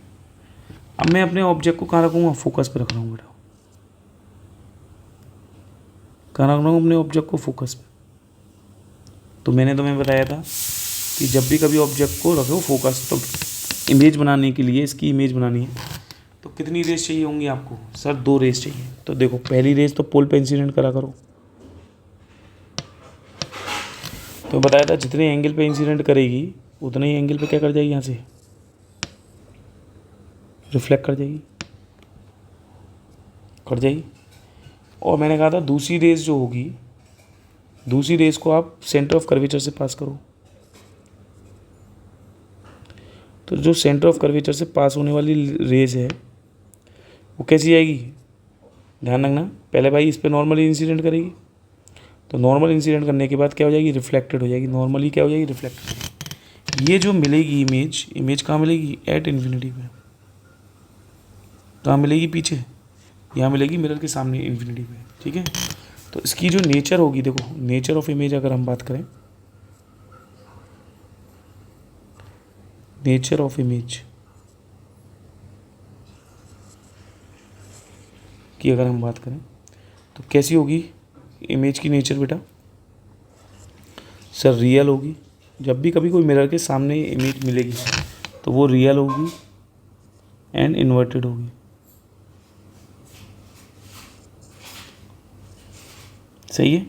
अब मैं अपने ऑब्जेक्ट को कहाँ रखूँगा, फोकस पे रख रहा हूँ बेटा। कहाँ रख रहा हूँ अपने ऑब्जेक्ट को, फोकस पे। तो मैंने तुम्हें बताया था कि जब भी कभी ऑब्जेक्ट को रखो फोकस, तो इमेज बनाने के लिए, इसकी इमेज बनानी है तो कितनी रेस चाहिए होंगी आपको, सर 2 रेस चाहिए। तो देखो पहली रेस तो पोल पे इंसिडेंट करा करो। तो बताया था जितने एंगल पे इंसिडेंट करेगी उतने ही एंगल पे क्या कर जाएगी, यहाँ से रिफ्लेक्ट कर जाएगी, कर जाएगी। और मैंने कहा था दूसरी रेस जो होगी, दूसरी रेस को आप सेंटर ऑफ कर्वेचर से पास करो। तो जो सेंटर ऑफ कर्वेचर से पास होने वाली रेस है वो कैसी आएगी, ध्यान रखना। पहले भाई इस पर नॉर्मली इंसिडेंट करेगी, तो नॉर्मल इंसिडेंट करने के बाद क्या हो जाएगी, रिफ्लेक्टेड हो जाएगी। नॉर्मली क्या हो जाएगी, रिफ्लेक्टेड हो जाएगी। ये जो मिलेगी इमेज, इमेज कहाँ मिलेगी, एट इन्फिनिटी पे। कहाँ मिलेगी, पीछे, यहाँ मिलेगी मिरर के सामने इन्फिनिटी पे। ठीक है, तो इसकी जो नेचर होगी, देखो नेचर ऑफ इमेज अगर हम बात करें, नेचर ऑफ इमेज की अगर हम बात करें तो कैसी होगी इमेज की नेचर बेटा, सर रियल होगी। जब भी कभी कोई मिरर के सामने इमेज मिलेगी तो वो रियल होगी एंड इन्वर्टेड होगी। सही है।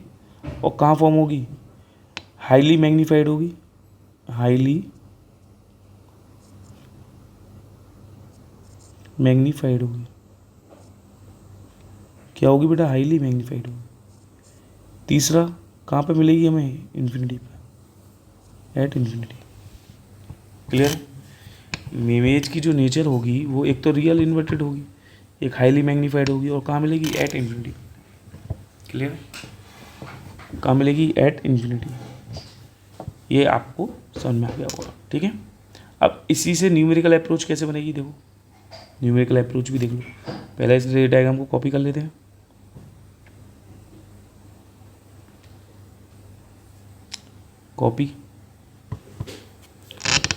और कहाँ फॉर्म होगी, हाईली मैग्नीफाइड होगी, हाईली मैग्नीफाइड होगी। क्या होगी बेटा, हाईली मैग्नीफाइड होगी। तीसरा कहाँ पे मिलेगी हमें, इन्फिनिटी पे, एट इन्फिनिटी। क्लियर। इमेज की जो नेचर होगी वो एक तो रियल इन्वर्टेड होगी, एक हाईली मैग्नीफाइड होगी, और कहाँ मिलेगी, एट इन्फिनिटी। क्लियर। कहाँ मिलेगी, एट इन्फिनिटी। ये आपको समझ में आ गया होगा। ठीक है, अब इसी से न्यूमेरिकल अप्रोच कैसे बनेगी, देखो न्यूमेरिकल अप्रोच भी देख लो। पहले इस डायग्राम को कॉपी कर लेते हैं, कॉपी,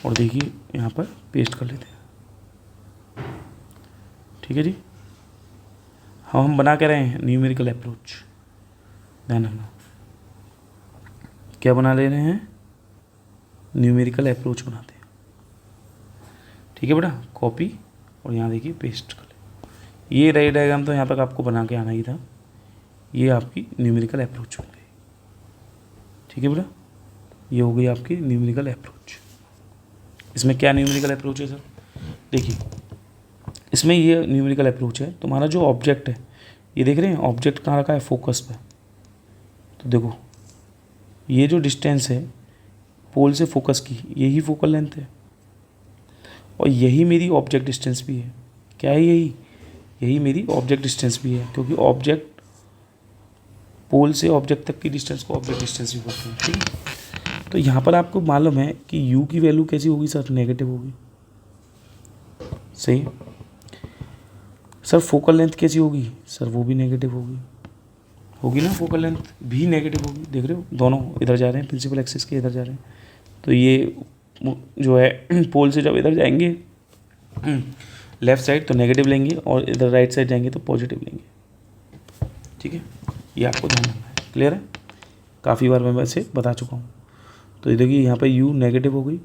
और देखिए यहाँ पर पेस्ट कर लेते हैं। ठीक है जी, हम बना के रहे हैं न्यूमेरिकल अप्रोच, ध्यान रखना। क्या बना ले रहे हैं, न्यूमेरिकल अप्रोच बनाते हैं। ठीक है बेटा, कॉपी और यहाँ देखिए पेस्ट कर ले। ये रे डायग्राम तो यहाँ तक आपको बना के आना ही था। ये आपकी न्यूमेरिकल अप्रोच हो गई, ठीक है बेटा, ये हो गई आपकी न्यूमेरिकल अप्रोच। इसमें क्या न्यूमेरिकल अप्रोच है सर? देखिए इसमें ये न्यूमेरिकल अप्रोच है, तुम्हारा जो ऑब्जेक्ट है, ये देख रहे हैं ऑब्जेक्ट कहाँ रखा है, फोकस पे। तो देखो ये जो डिस्टेंस है पोल से फोकस की, यही फोकल लेंथ है और यही मेरी ऑब्जेक्ट डिस्टेंस भी है। क्या है? यही मेरी ऑब्जेक्ट डिस्टेंस भी है, क्योंकि ऑब्जेक्ट पोल से ऑब्जेक्ट तक की डिस्टेंस को ऑब्जेक्ट डिस्टेंस भी बोलते हैं, ठीक है। तो यहाँ पर आपको मालूम है कि u की वैल्यू कैसी होगी सर? नेगेटिव होगी, सही है सर। फोकल लेंथ कैसी होगी सर? वो भी नेगेटिव होगी ना, फोकल लेंथ भी नेगेटिव होगी। देख रहे हो दोनों इधर जा रहे हैं, प्रिंसिपल एक्सिस के इधर जा रहे हैं। तो ये जो है पोल से जब इधर जाएंगे लेफ़्ट साइड तो नेगेटिव लेंगे और इधर राइट साइड जाएंगे तो पॉजिटिव लेंगे, ठीक है। ये आपको ध्यान रखना है, क्लियर है? काफ़ी बार मैं वैसे बता चुका हूँ। तो ये देखिए यहाँ पे u नेगेटिव हो गई,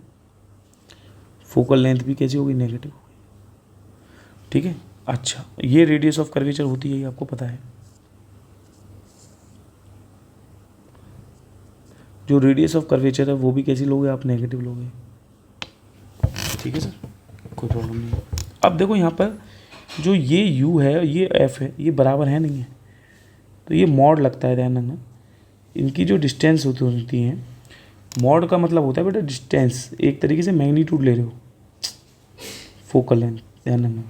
फोकल लेंथ भी कैसी होगी? नेगेटिव हो गई, ठीक है। अच्छा, ये रेडियस ऑफ कर्वेचर होती है, ये आपको पता है। जो रेडियस ऑफ कर्वेचर है वो भी कैसी लोगे आप? नेगेटिव लोगे, ठीक है सर, कोई प्रॉब्लम नहीं है। अब देखो यहाँ पर जो ये u है, ये f है, ये बराबर है नहीं है, तो ये मॉड लगता है, ध्यान रखना। इनकी जो डिस्टेंस होती हैं, मॉड का मतलब होता है बेटा डिस्टेंस, एक तरीके से मैग्नीट्यूड ले रहे हो, फोकल लेंथ, ध्यान रखना।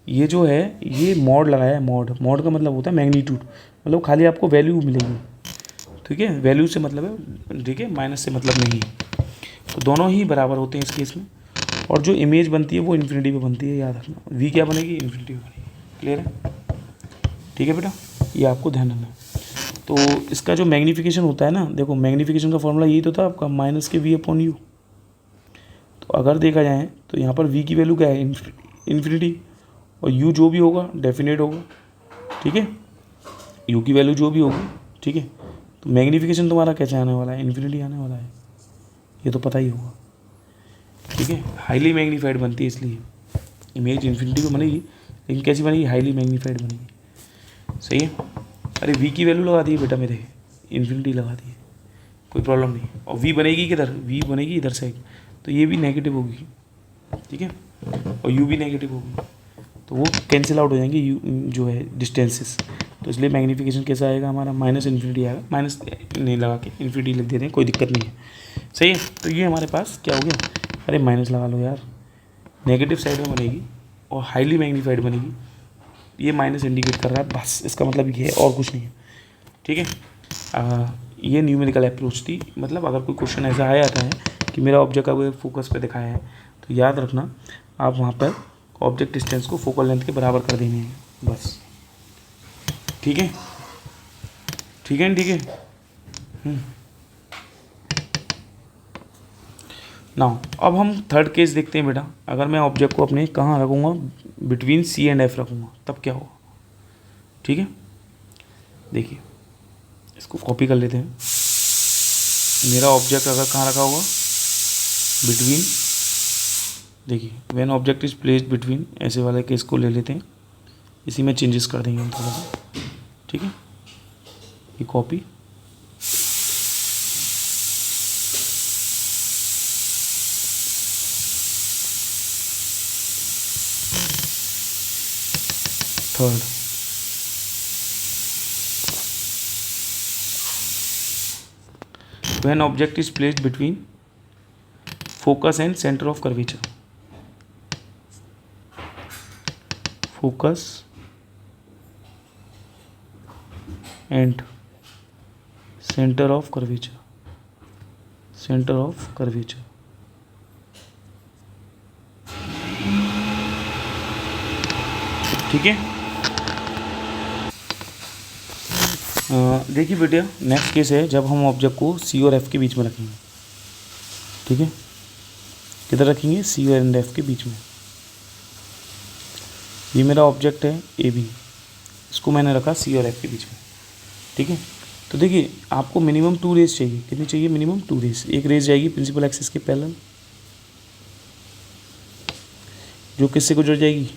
ये जो है ये मॉड लगाया है, मॉड का मतलब होता है मैग्नीट्यूड, मतलब खाली आपको वैल्यू मिलेगी, ठीक है। वैल्यू से मतलब है, ठीक है, माइनस से मतलब नहीं है। तो दोनों ही बराबर होते हैं इस केस में, और जो इमेज बनती है वो इन्फिनिटी पे बनती है, याद रखना। वी क्या बनेगी? इन्फिनिटी पे बनेगी, क्लियर है? ठीक है बेटा, ये आपको ध्यान रखना है। तो इसका जो मैग्नीफिकेशन होता है ना, देखो मैग्नीफिकेशन का फॉर्मूला यही तो था आपका, माइनस के वी अपॉन यू। तो अगर देखा जाए तो यहाँ पर वी की वैल्यू क्या है? इन्फिनिटी, और यू जो भी होगा डेफिनेट होगा, ठीक है। यू की वैल्यू जो भी होगी, ठीक है। तो मैग्नीफिकेशन तुम्हारा कैसे आने वाला है? इन्फिनिटी आने वाला है, ये तो पता ही होगा, ठीक है। हाईली मैग्नीफाइड बनती है, इसलिए इमेज इन्फिनिटी पे बनेगी, लेकिन कैसी बनेगी? हाईली मैग्नीफाइड बनेगी, सही है। अरे वी की वैल्यू लगा दी बेटा मेरे, इन्फिनिटी लगा दी, कोई प्रॉब्लम नहीं। और वी बनेगी किधर? वी बनेगी इधर साइड, तो ये भी नेगेटिव होगी, ठीक है, और यू भी नेगेटिव होगी, तो वो कैंसिल आउट हो जाएंगे यू जो है डिस्टेंसेस। तो इसलिए मैग्नीफिकेशन कैसा आएगा हमारा? माइनस इन्फिनिटी आएगा, माइनस नहीं लगा के इन्फिनिटी लिख दे रहे हैं, कोई दिक्कत नहीं है, सही है। तो ये हमारे पास क्या हो गया? अरे माइनस लगा लो यार, नेगेटिव साइड में बनेगी और हाईली मैग्नीफाइड बनेगी, ये माइनस इंडिकेट कर रहा है, बस इसका मतलब ये है और कुछ नहीं है, ठीक है। ये न्यूमेरिकल अप्रोच थी। मतलब अगर कोई क्वेश्चन ऐसा आ जाता है कि मेरा ऑब्जेक्ट का फोकस पे दिखाया है, तो याद रखना आप वहाँ पर ऑब्जेक्ट डिस्टेंस को फोकल लेंथ के बराबर कर देने हैं, बस, ठीक है, ठीक है, ठीक है। नाउ अब हम थर्ड केस देखते हैं बेटा। अगर मैं ऑब्जेक्ट को अपने कहाँ रखूँगा? बिटवीन सी एंड एफ रखूँगा, तब क्या होगा, ठीक है। देखिए इसको कॉपी कर लेते हैं। मेरा ऑब्जेक्ट अगर कहाँ रखा होगा? बिटवीन, देखिए when object is placed between, ऐसे वाले केस को ले लेते हैं, इसी में चेंजेस कर देंगे हम थोड़ा सा, ठीक है। ये copy, third, when object is placed between focus and center of curvature, focus and center of curvature, center of curvature, ठीक है। देखिए बेटा नेक्स्ट केस है जब हम ऑब्जेक्ट को सी और एफ के बीच में रखेंगे, ठीक है। किधर रखेंगे? सी और एंड एफ के बीच में। ये मेरा ऑब्जेक्ट है ए बी, इसको मैंने रखा सी और एफ के बीच में, ठीक है। तो देखिए आपको मिनिमम 2 रेज चाहिए, कितनी चाहिए? Minimum 2 rays. एक रेज जाएगी प्रिंसिपल एक्सिस के पैरेलल, जो किससे गुजर जाएगी?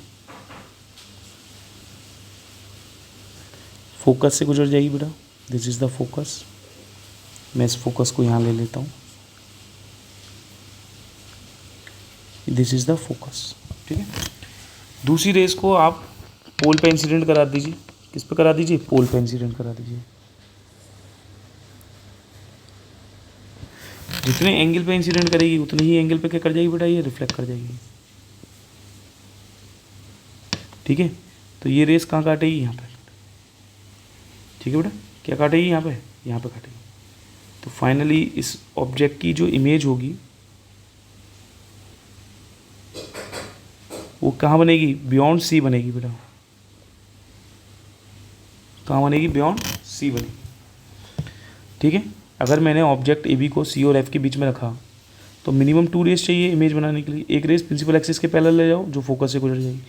फोकस से गुजर जाएगी बेटा, दिस इज़ द फोकस। मैं इस फोकस को यहाँ ले लेता हूँ, दिस इज़ द फोकस, ठीक है। दूसरी रेस को आप पोल पे इंसिडेंट करा दीजिए, किस पे करा दीजिए, पोल पे इंसिडेंट करा दीजिए। जितने एंगल पे इंसिडेंट करेगी उतने ही एंगल पे क्या कर जाएगी बेटा, ये रिफ्लेक्ट कर जाएगी, ठीक है। तो ये रेस कहाँ काटेगी, यहाँ पे, ठीक है बेटा। क्या काटेगी, यहाँ पे काटेगी। तो फाइनली इस ऑब्जेक्ट की जो इमेज होगी वो कहाँ बनेगी, बियॉन्ड सी बनेगी बेटा। कहाँ बनेगी, बियॉन्ड सी बनेगी, ठीक है। अगर मैंने ऑब्जेक्ट ए बी को सी और एफ के बीच में रखा तो मिनिमम 2 रेस चाहिए इमेज बनाने के लिए। एक रेस प्रिंसिपल एक्सिस के पैरेलल ले जाओ जो फोकस से गुजर जाएगी,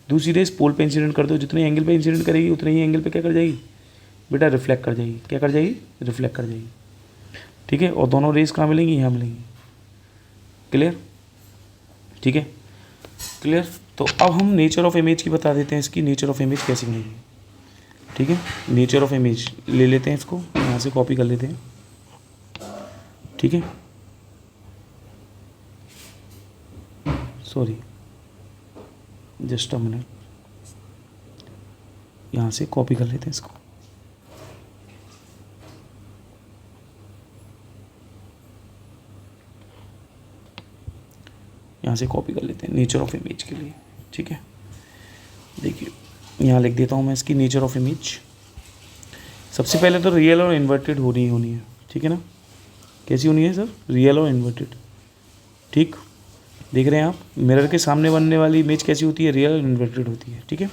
दूसरी रेस पोल पे इंसिडेंट कर दो, जितने एंगल पे इंसिडेंट करेगी उतने ही एंगल पे क्या कर जाएगी बेटा, रिफ्लेक्ट कर जाएगी। क्या कर जाएगी, रिफ्लेक्ट कर जाएगी, ठीक है। और दोनों रेस कहाँ मिलेंगी, यहाँ मिलेंगी। क्लियर, ठीक है, क्लियर। तो अब हम नेचर ऑफ इमेज की बता देते हैं, इसकी नेचर ऑफ इमेज कैसी बनेगी, ठीक है। नेचर ऑफ इमेज ले लेते हैं, इसको यहाँ से कॉपी कर लेते हैं, ठीक है। सॉरी, जस्ट अ मिनट, यहाँ से कॉपी कर लेते हैं इसको। यहाँ से कॉपी कर लेते हैं नेचर ऑफ इमेज के लिए, ठीक है। देखिए यहाँ लिख देता हूँ मैं इसकी नेचर ऑफ इमेज। सबसे पहले तो रियल और इन्वर्टेड होनी है, ठीक है ना। कैसी होनी है सर, रियल और इन्वर्टेड, ठीक। देख रहे हैं आप, मिरर के सामने बनने वाली इमेज कैसी होती है, रियल और इन्वर्टेड होती है, ठीक है।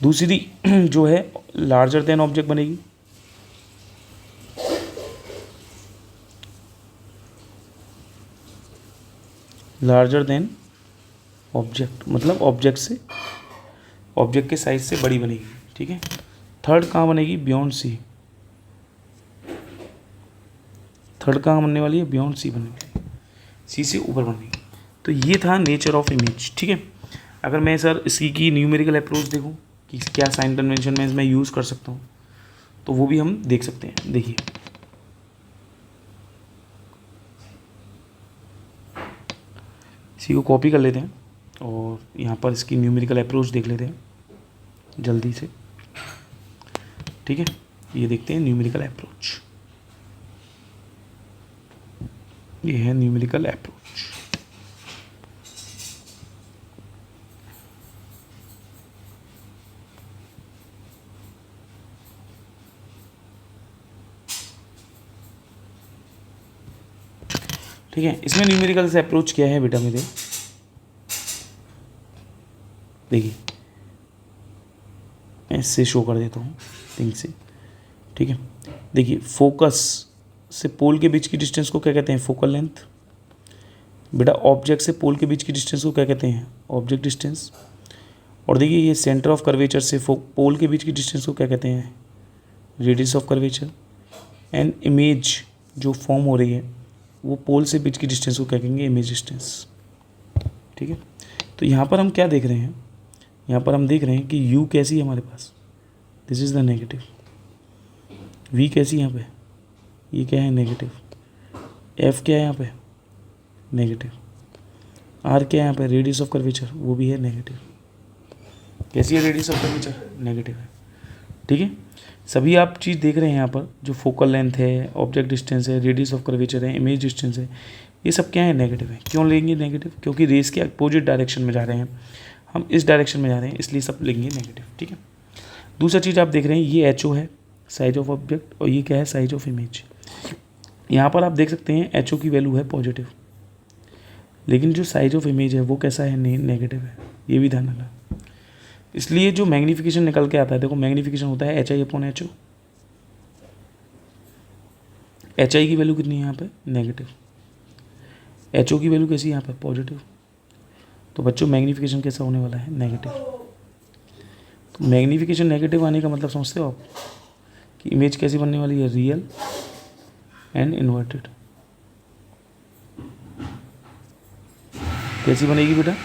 दूसरी जो है लार्जर देन ऑब्जेक्ट बनेगी, लार्जर देन ऑब्जेक्ट मतलब ऑब्जेक्ट के साइज से बड़ी बनेगी, ठीक है। थर्ड कहाँ बनेगी, बियॉन्ड सी। थर्ड कहाँ बनने वाली है, बियॉन्ड सी बनने वाली है, सी से ऊपर बनेगी। तो ये था नेचर ऑफ इमेज, ठीक है। अगर मैं सर इसकी की न्यूमेरिकल अप्रोच देखूँ कि क्या साइन कन्वेंशन में इसमें यूज़ कर सकता हूँ, तो वो भी हम देख सकते हैं। देखिए इसी को कॉपी कर लेते हैं और यहाँ पर इसकी न्यूमेरिकल अप्रोच देख लेते हैं जल्दी से, ठीक है। ये देखते हैं न्यूमेरिकल अप्रोच, ये है न्यूमेरिकल अप्रोच। ठीक है, इसमें न्यूमेरिकल से अप्रोच क्या है बेटा मेरे, देखिए मैं इससे शो कर देता हूँ थिंक से, ठीक है। देखिए फोकस से पोल के बीच की डिस्टेंस को क्या कहते हैं, फोकल लेंथ। बेटा ऑब्जेक्ट से पोल के बीच की डिस्टेंस को क्या कहते हैं, ऑब्जेक्ट डिस्टेंस। और देखिए ये सेंटर ऑफ कर्वेचर से पोल के बीच की डिस्टेंस को क्या कहते हैं, radius of curvature. And image जो फॉर्म हो रही है वो पोल से बीच की डिस्टेंस को क्या कहेंगे, इमेज डिस्टेंस, ठीक है। तो यहाँ पर हम क्या देख रहे हैं, यहाँ पर हम देख रहे हैं कि u कैसी है हमारे पास, this is the negative. v कैसी यहाँ पे, ये क्या है नेगेटिव। f क्या है यहाँ पे, नेगेटिव। r क्या है यहाँ पे, रेडियस ऑफ कर्वेचर, वो भी है नेगेटिव। कैसी है रेडियस ऑफ कर्वेचर, नेगेटिव है, ठीक है। सभी आप चीज़ देख रहे हैं यहाँ पर, जो फोकल लेंथ है, ऑब्जेक्ट डिस्टेंस है, रेडियस ऑफ कर्वेचर है, इमेज डिस्टेंस है, ये सब क्या है, नेगेटिव है। क्यों लेंगे नेगेटिव, क्योंकि रेस के अपोजिट डायरेक्शन में जा रहे हैं, हम इस डायरेक्शन में जा रहे हैं, इसलिए सब लेंगे नेगेटिव, ठीक है। दूसरा चीज़ आप देख रहे हैं, ये एच ओ है साइज ऑफ ऑब्जेक्ट, और ये क्या है, साइज ऑफ इमेज। यहाँ पर आप देख सकते हैं एच ओ की वैल्यू है पॉजिटिव, लेकिन जो साइज ऑफ इमेज है वो कैसा है, नेगेटिव है, ये भी ध्यान रखना। इसलिए जो मैग्नीफिकेशन निकल के आता है, देखो मैग्नीफिकेशन होता है HI अपॉन HO। HI की वैल्यू कितनी है यहाँ पे, नेगेटिव। HO की वैल्यू कैसी है यहाँ पे, पॉजिटिव। तो बच्चों मैग्नीफिकेशन कैसा होने वाला है, नेगेटिव। तो मैग्नीफिकेशन नेगेटिव आने का मतलब समझते हो आप कि इमेज कैसी बनने वाली है, रियल एंड इन्वर्टेड। कैसी बनेगी बेटा,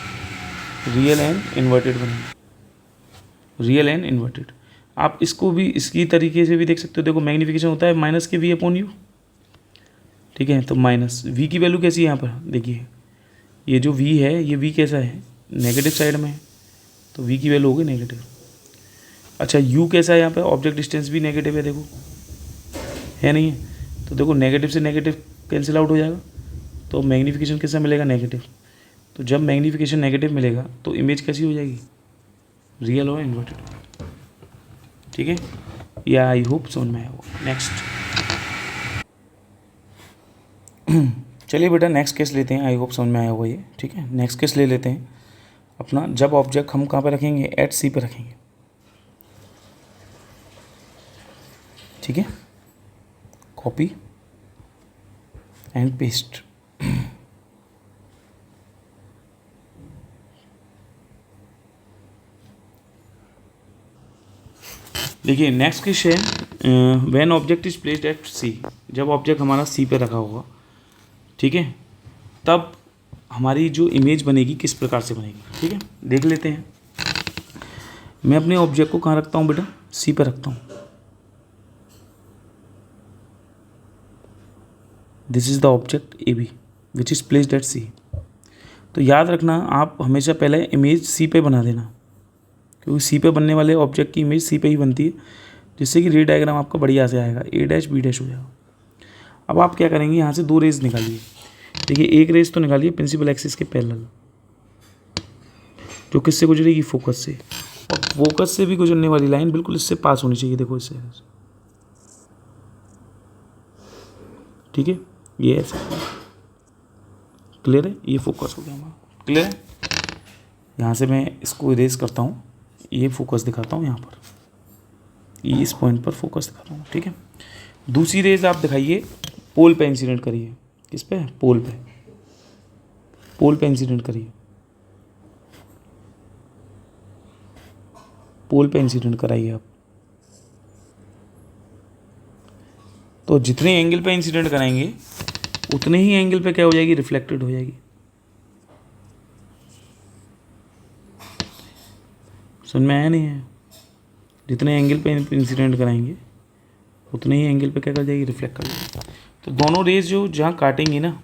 रियल एंड इन्वर्टेड बनेगी, रियल एंड इन्वर्टेड। आप इसको भी इसकी तरीके से भी देख सकते हो। देखो मैग्नीफिकेशन होता है माइनस के वी अपॉन यू, ठीक है। तो माइनस वी की वैल्यू कैसी है यहाँ पर देखिए, ये जो वी है ये वी कैसा है, नेगेटिव साइड में है, तो वी की वैल्यू होगी नेगेटिव। अच्छा यू कैसा है यहाँ पे, ऑब्जेक्ट डिस्टेंस भी नेगेटिव है, देखो है नहीं है, तो देखो नेगेटिव से नेगेटिव कैंसिल आउट हो जाएगा, तो मैग्नीफिकेशन कैसा मिलेगा, नेगेटिव। तो जब मैग्नीफिकेशन नेगेटिव मिलेगा तो इमेज कैसी हो जाएगी, रियल और इन्वर्टेड, ठीक है। या आई होप समझ में आया होगा। नेक्स्ट चलिए बेटा नेक्स्ट केस लेते हैं, आई होप समझ में आया होगा ये, ठीक है। नेक्स्ट केस ले लेते हैं अपना, जब ऑब्जेक्ट हम कहाँ पे रखेंगे, एट सी पे रखेंगे, ठीक है। Copy and paste. देखिए नेक्स्ट केस है, when object is placed at C, जब ऑब्जेक्ट हमारा सी पे रखा होगा, ठीक है, तब हमारी जो इमेज बनेगी किस प्रकार से बनेगी, ठीक है। देख लेते हैं। मैं अपने ऑब्जेक्ट को कहाँ रखता हूँ बेटा, सी पे रखता हूँ। This is the object A B which is placed at C. तो याद रखना आप हमेशा पहले इमेज सी पे बना देना, क्योंकि सी पे बनने वाले ऑब्जेक्ट की इमेज सी पे ही बनती है, जिससे कि रे डायग्राम आपका बढ़िया से आएगा, ए डैश बी डैश हो जाएगा। अब आप क्या करेंगे, यहाँ से दो रेज निकालिए। देखिए एक रेज तो निकालिए प्रिंसिपल एक्सिस के पैरेलल, जो किससे गुजरेगी, फोकस से, और फोकस से भी गुजरने वाली लाइन बिल्कुल इससे पास होनी चाहिए, देखो इससे, ठीक है। ये ऐसे क्लियर है, ये फोकस हो गया हमारा, क्लियर है। यहाँ से मैं इसको इरेज करता हूँ, ये फोकस दिखाता हूँ यहाँ पर, ये इस पॉइंट पर फोकस दिखाता हूँ, ठीक है। दूसरी रेज आप दिखाइए, पोल पे इंसिडेंट करिए, किस पे, पोल पे, पोल पे इंसिडेंट करिए, पोल पे इंसिडेंट कराइए आप। तो जितने एंगल पे इंसिडेंट कराएंगे उतने ही एंगल पे क्या हो जाएगी, रिफ्लेक्टेड हो जाएगी। समझ में आया नहीं है, जितने एंगल पे इंसिडेंट कराएंगे उतने ही एंगल पे क्या कर जाएगी, रिफ्लेक्ट कर जाएगी। तो दोनों रेज जो जहाँ काटेंगी ना,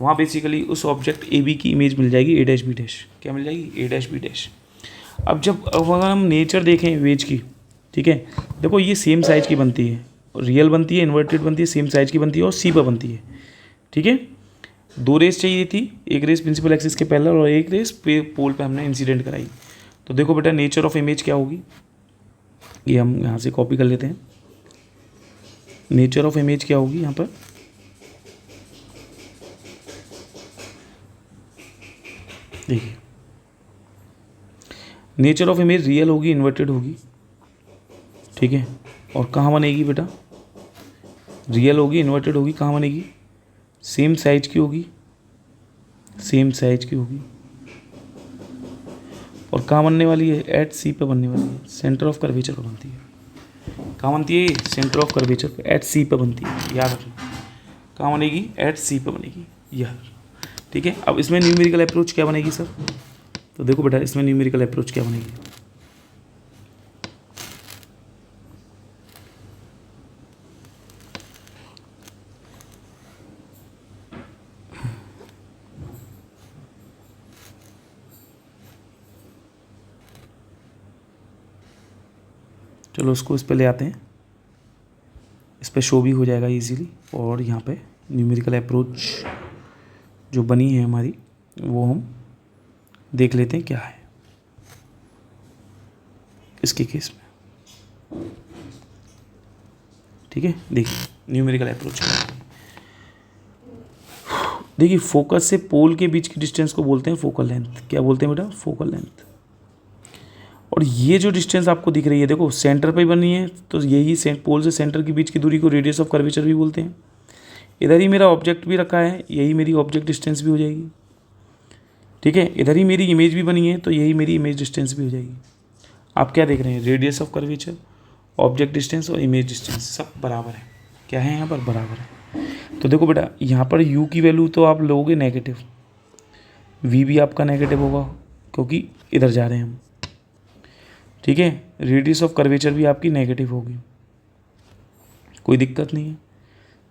वहाँ बेसिकली उस ऑब्जेक्ट ए बी की इमेज मिल जाएगी, ए डैश बी डैश, क्या मिल जाएगी, ए डैश बी डैश। अब अगर हम नेचर देखें इमेज की, ठीक है, देखो ये सेम साइज की बनती है, रियल बनती है, इन्वर्टेड बनती है, सेम साइज की बनती है और सी पर बनती है, ठीक है। दो रेस चाहिए थी, एक रेस प्रिंसिपल एक्सिस के पैरेलल और एक रेस पोल पे हमने इंसिडेंट कराई। तो देखो बेटा नेचर ऑफ इमेज क्या होगी, ये हम यहाँ से कॉपी कर लेते हैं। नेचर ऑफ इमेज क्या होगी यहाँ पर, देखिए नेचर ऑफ इमेज रियल होगी, इन्वर्टेड होगी, ठीक है। और कहाँ बनेगी बेटा, रियल होगी, इन्वर्टेड होगी, कहाँ बनेगी, सेम साइज की होगी, सेम साइज की होगी, और कहाँ बनने वाली है, एट सी पे बनने वाली है, सेंटर ऑफ कर्वेचर पर बनती है। कहाँ बनती है, सेंटर ऑफ कर्वेचर पे, एट सी पे बनती है, याद रखना। कहाँ बनेगी, एट सी पे बनेगी, यार, ठीक है। अब इसमें न्यूमेरिकल अप्रोच क्या बनेगी सर, तो देखो बेटा इसमें न्यूमेरिकल अप्रोच क्या बनेगी, चलो उसको इस पे ले आते हैं, इस पे शो भी हो जाएगा इजीली। और यहाँ पे न्यूमेरिकल अप्रोच जो बनी है हमारी, वो हम देख लेते हैं क्या है इसके केस में, ठीक है। देखिए न्यूमेरिकल अप्रोच क्या है, देखिए फोकस से पोल के बीच की डिस्टेंस को बोलते हैं फोकल लेंथ, क्या बोलते हैं बेटा, फोकल लेंथ। और ये जो डिस्टेंस आपको दिख रही है, देखो सेंटर पे बनी है, तो यही पोल से सेंटर के बीच की दूरी को रेडियस ऑफ कर्वेचर भी बोलते हैं। इधर ही मेरा ऑब्जेक्ट भी रखा है, यही मेरी ऑब्जेक्ट डिस्टेंस भी हो जाएगी, ठीक है। इधर ही मेरी इमेज भी बनी है, तो यही मेरी इमेज डिस्टेंस भी हो जाएगी। आप क्या देख रहे हैं, radius of curvature, object distance और इमेज डिस्टेंस सब बराबर है, क्या है यहाँ पर, बराबर है। तो देखो बेटा यहाँ पर u की वैल्यू तो आप लोगे नेगेटिव, v भी आपका नेगेटिव होगा क्योंकि इधर जा रहे हैं हम, ठीक है, रेडियस ऑफ कर्वेचर भी आपकी नेगेटिव होगी, कोई दिक्कत नहीं है।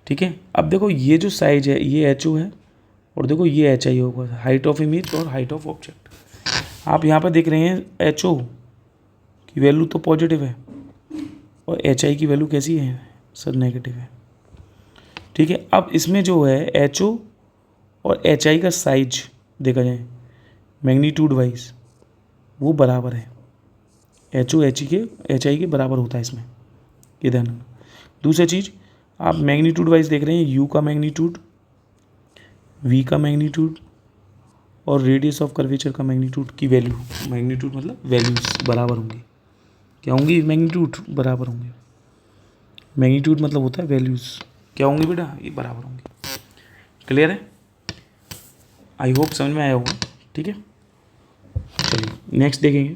ठीक है, अब देखो ये जो साइज है ये एच ओ है और देखो ये एच आई होगा, हाइट ऑफ इमेज और हाइट ऑफ ऑब्जेक्ट। आप यहाँ पर देख रहे हैं एच ओ की वैल्यू तो पॉजिटिव है और एच आई की वैल्यू कैसी है सर, नेगेटिव है। ठीक है, अब इसमें जो है एच ओ और एच आई का साइज देखा जाए मैग्नीट्यूड वाइज वो बराबर है, एच ओ एच आई के बराबर होता है इसमें, ये ध्यान रखना। दूसरी चीज़ आप मैग्नीट्यूड वाइज देख रहे हैं, यू का मैग्नीट्यूड, वी का मैग्नीट्यूड और रेडियस ऑफ कर्वेचर का मैग्नीट्यूड की वैल्यू, मैग्नीट्यूड मतलब वैल्यूज बराबर होंगी। क्या होंगी? मैग्नीट्यूड बराबर होंगे। मैग्नीट्यूड मतलब होता है वैल्यूज़, क्या होंगी बेटा? ये बराबर होंगी। क्लियर है? आई होप समझ में आया होगा। ठीक है, चलिए नेक्स्ट देखेंगे।